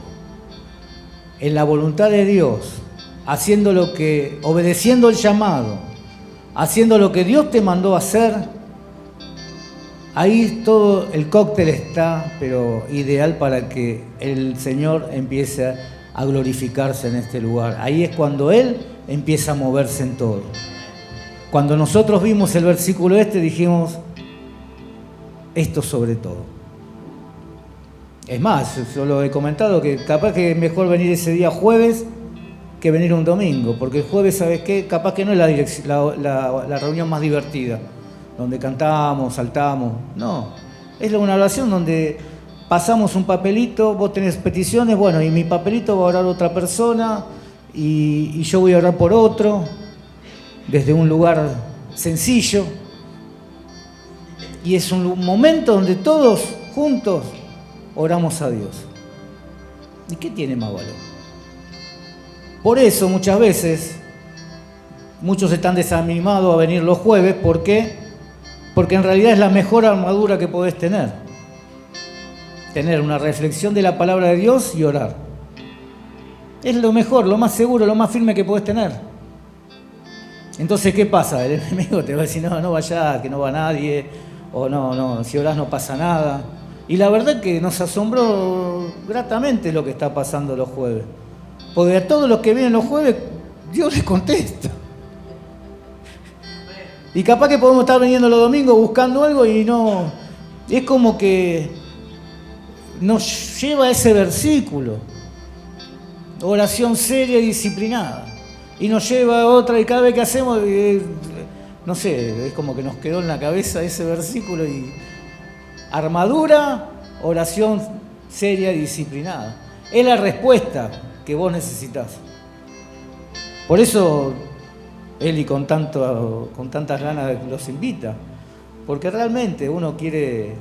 en la voluntad de Dios, obedeciendo el llamado, haciendo lo que Dios te mandó hacer, ahí todo el cóctel está, pero ideal para que el Señor empiece a glorificarse en este lugar. Ahí es cuando Él empieza a moverse en todo. Cuando nosotros vimos el versículo dijimos, esto sobre todo. Es más, yo lo he comentado, que capaz que es mejor venir ese día jueves que venir un domingo, porque el jueves, ¿sabes qué? Capaz que no es la reunión más divertida, donde cantamos, saltamos. No, es una oración donde pasamos un papelito, vos tenés peticiones, bueno, y mi papelito va a orar otra persona y yo voy a orar por otro, desde un lugar sencillo. Y es un momento donde todos juntos oramos a Dios. ¿Y qué tiene más valor? Por eso muchas veces muchos están desanimados a venir los jueves. ¿Por qué? Porque en realidad es la mejor armadura que podés tener. Tener una reflexión de la palabra de Dios y orar. Es lo mejor, lo más seguro, lo más firme que podés tener. Entonces, ¿qué pasa? El enemigo te va a decir, no vayas, que no va nadie, o no, si orás no pasa nada. Y la verdad que nos asombró gratamente lo que está pasando los jueves. Porque a todos los que vienen los jueves, Dios les contesta. Y capaz que podemos estar viniendo los domingos buscando algo y no... Es como que nos lleva a ese versículo. Oración seria y disciplinada. Y nos lleva a otra, y cada vez que hacemos, no sé, es como que nos quedó en la cabeza ese versículo. Y armadura, oración seria y disciplinada. Es la respuesta que vos necesitas. Por eso Eli con tantas ganas los invita. Porque realmente uno quiere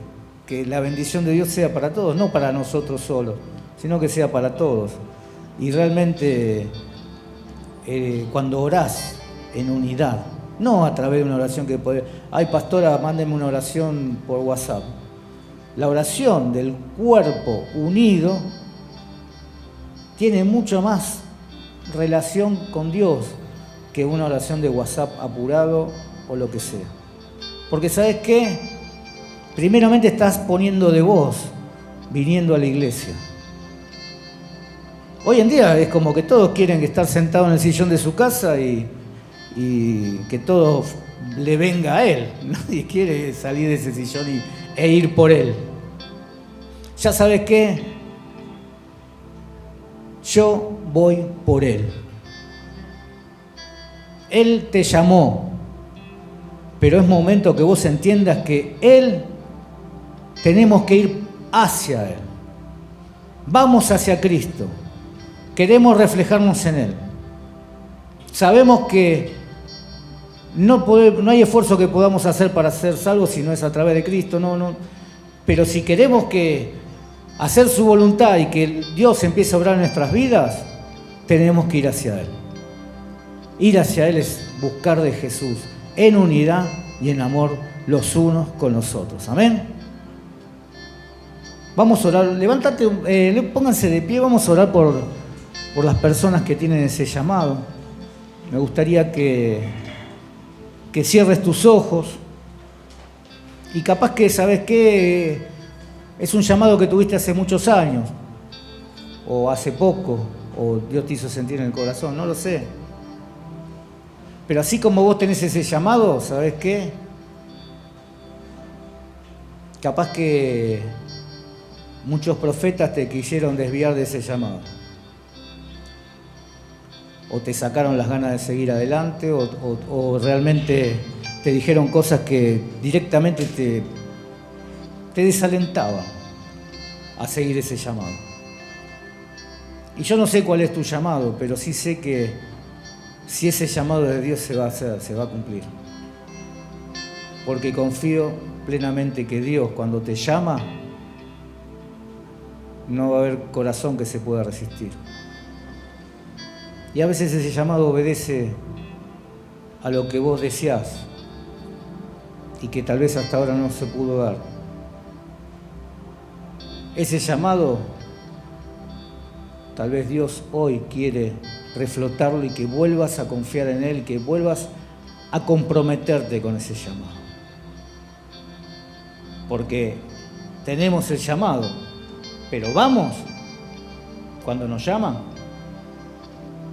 que la bendición de Dios sea para todos, no para nosotros solos, sino que sea para todos. Y realmente cuando orás en unidad, no a través de una oración que puede... Ay, pastora, mándeme una oración por WhatsApp. La oración del cuerpo unido tiene mucho más relación con Dios que una oración de WhatsApp apurado o lo que sea. Porque ¿sabes qué? Primeramente estás poniendo de vos, viniendo a la iglesia. Hoy en día es como que todos quieren estar sentados en el sillón de su casa y que todo le venga a él. Nadie quiere salir de ese sillón e ir por él. ¿Ya sabes qué? Yo voy por él. Él te llamó, pero es momento que vos entiendas que él, tenemos que ir hacia él. Vamos hacia Cristo. Queremos reflejarnos en él. Sabemos que no hay esfuerzo que podamos hacer para ser salvos si no es a través de Cristo. No. Pero si queremos hacer su voluntad y que Dios empiece a obrar en nuestras vidas, tenemos que ir hacia él. Ir hacia él es buscar de Jesús en unidad y en amor los unos con los otros. Amén. Vamos a orar. Levántate, pónganse de pie. Vamos a orar por las personas que tienen ese llamado. Me gustaría que cierres tus ojos y capaz que, ¿sabes qué? Es un llamado que tuviste hace muchos años o hace poco, o Dios te hizo sentir en el corazón, no lo sé. Pero así como vos tenés ese llamado, ¿sabes qué? Capaz que muchos profetas te quisieron desviar de ese llamado. O te sacaron las ganas de seguir adelante, o realmente te dijeron cosas que directamente te desalentaban a seguir ese llamado. Y yo no sé cuál es tu llamado, pero sí sé que si ese llamado de Dios se va a hacer, se va a cumplir. Porque confío plenamente que Dios, cuando te llama, no va a haber corazón que se pueda resistir. Y a veces ese llamado obedece a lo que vos deseás y que tal vez hasta ahora no se pudo dar. Ese llamado, tal vez Dios hoy quiere reflotarlo y que vuelvas a confiar en él, que vuelvas a comprometerte con ese llamado. Porque tenemos el llamado, pero vamos cuando nos llaman.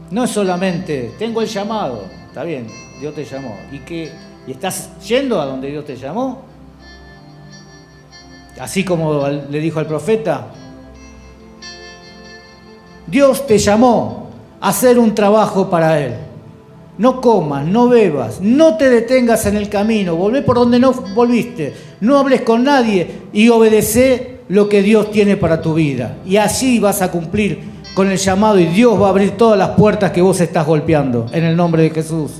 No es solamente, tengo el llamado, está bien, Dios te llamó. ¿Y estás yendo a donde Dios te llamó? Así como le dijo al profeta, Dios te llamó a hacer un trabajo para Él. No comas, no bebas, no te detengas en el camino, volvé por donde no volviste, no hables con nadie y obedecé lo que Dios tiene para tu vida. Y así vas a cumplir con el llamado y Dios va a abrir todas las puertas que vos estás golpeando. En el nombre de Jesús.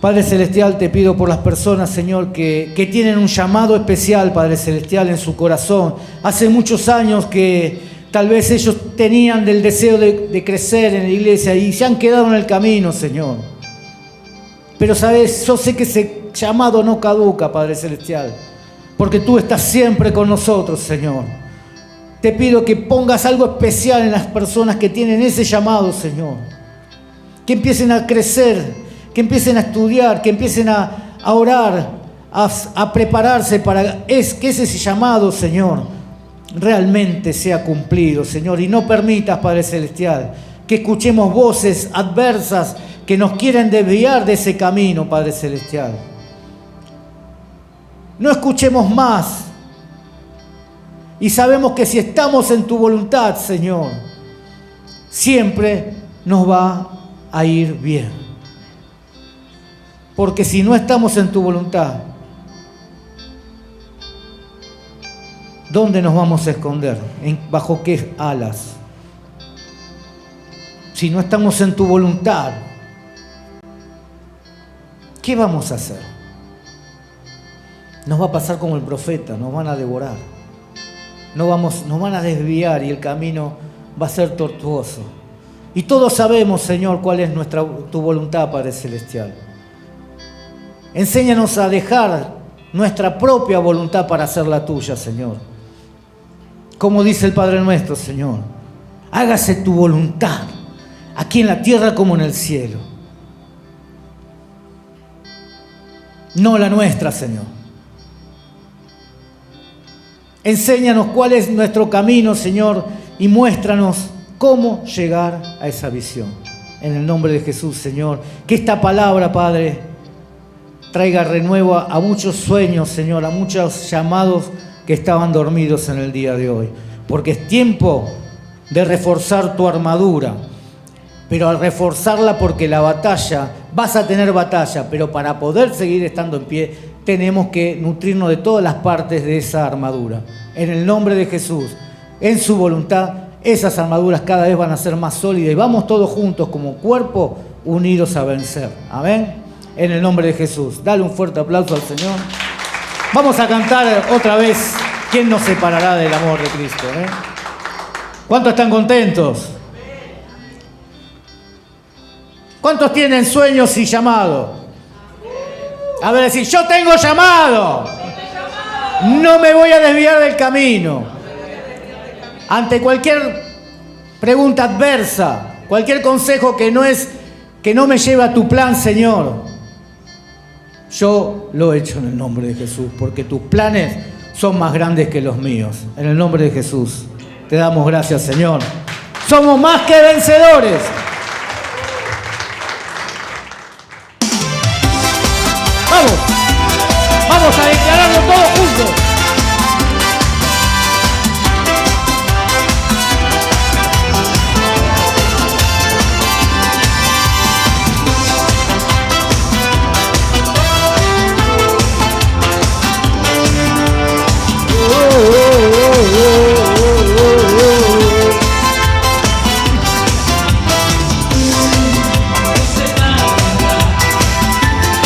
Padre Celestial, te pido por las personas, Señor, que tienen un llamado especial, Padre Celestial, en su corazón. Hace muchos años que tal vez ellos tenían del deseo de crecer en la iglesia y se han quedado en el camino, Señor. Pero, ¿sabes? Yo sé que ese llamado no caduca, Padre Celestial, porque tú estás siempre con nosotros, Señor. Te pido que pongas algo especial en las personas que tienen ese llamado, Señor. Que empiecen a crecer, que empiecen a estudiar, que empiecen a orar, a prepararse para que ese llamado, Señor, realmente sea cumplido, Señor. Y no permitas, Padre Celestial, que escuchemos voces adversas que nos quieren desviar de ese camino, Padre Celestial. No escuchemos más. Y sabemos que si estamos en tu voluntad, Señor, siempre nos va a ir bien. Porque si no estamos en tu voluntad, ¿dónde nos vamos a esconder? ¿Bajo qué alas? Si no estamos en tu voluntad, ¿qué vamos a hacer? Nos va a pasar como el profeta, nos van a devorar. Nos van a desviar y el camino va a ser tortuoso. Y todos sabemos, Señor, cuál es tu voluntad, Padre Celestial. Enséñanos a dejar nuestra propia voluntad para hacer la tuya, Señor. Como dice el Padre nuestro, Señor. Hágase tu voluntad, aquí en la tierra como en el cielo. No la nuestra, Señor. Enséñanos cuál es nuestro camino, Señor, y muéstranos cómo llegar a esa visión. En el nombre de Jesús, Señor. Que esta palabra, Padre, traiga renuevo a muchos sueños, Señor, a muchos llamados que estaban dormidos en el día de hoy. Porque es tiempo de reforzar tu armadura. Pero al reforzarla, porque la batalla, vas a tener batalla, pero para poder seguir estando en pie, tenemos que nutrirnos de todas las partes de esa armadura. En el nombre de Jesús, en su voluntad, esas armaduras cada vez van a ser más sólidas y vamos todos juntos como cuerpo unidos a vencer. Amén. En el nombre de Jesús. Dale un fuerte aplauso al Señor. Vamos a cantar otra vez. ¿Quién nos separará del amor de Cristo? ¿Cuántos están contentos? ¿Cuántos tienen sueños y llamado? A ver, decir, yo tengo llamado. No me voy a desviar del camino. Ante cualquier pregunta adversa, cualquier consejo que no me lleve a tu plan, Señor, yo lo he hecho en el nombre de Jesús, porque tus planes son más grandes que los míos. En el nombre de Jesús, te damos gracias, Señor. Somos más que vencedores. Vamos a declararlo todos juntos.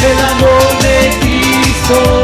El amor de Cristo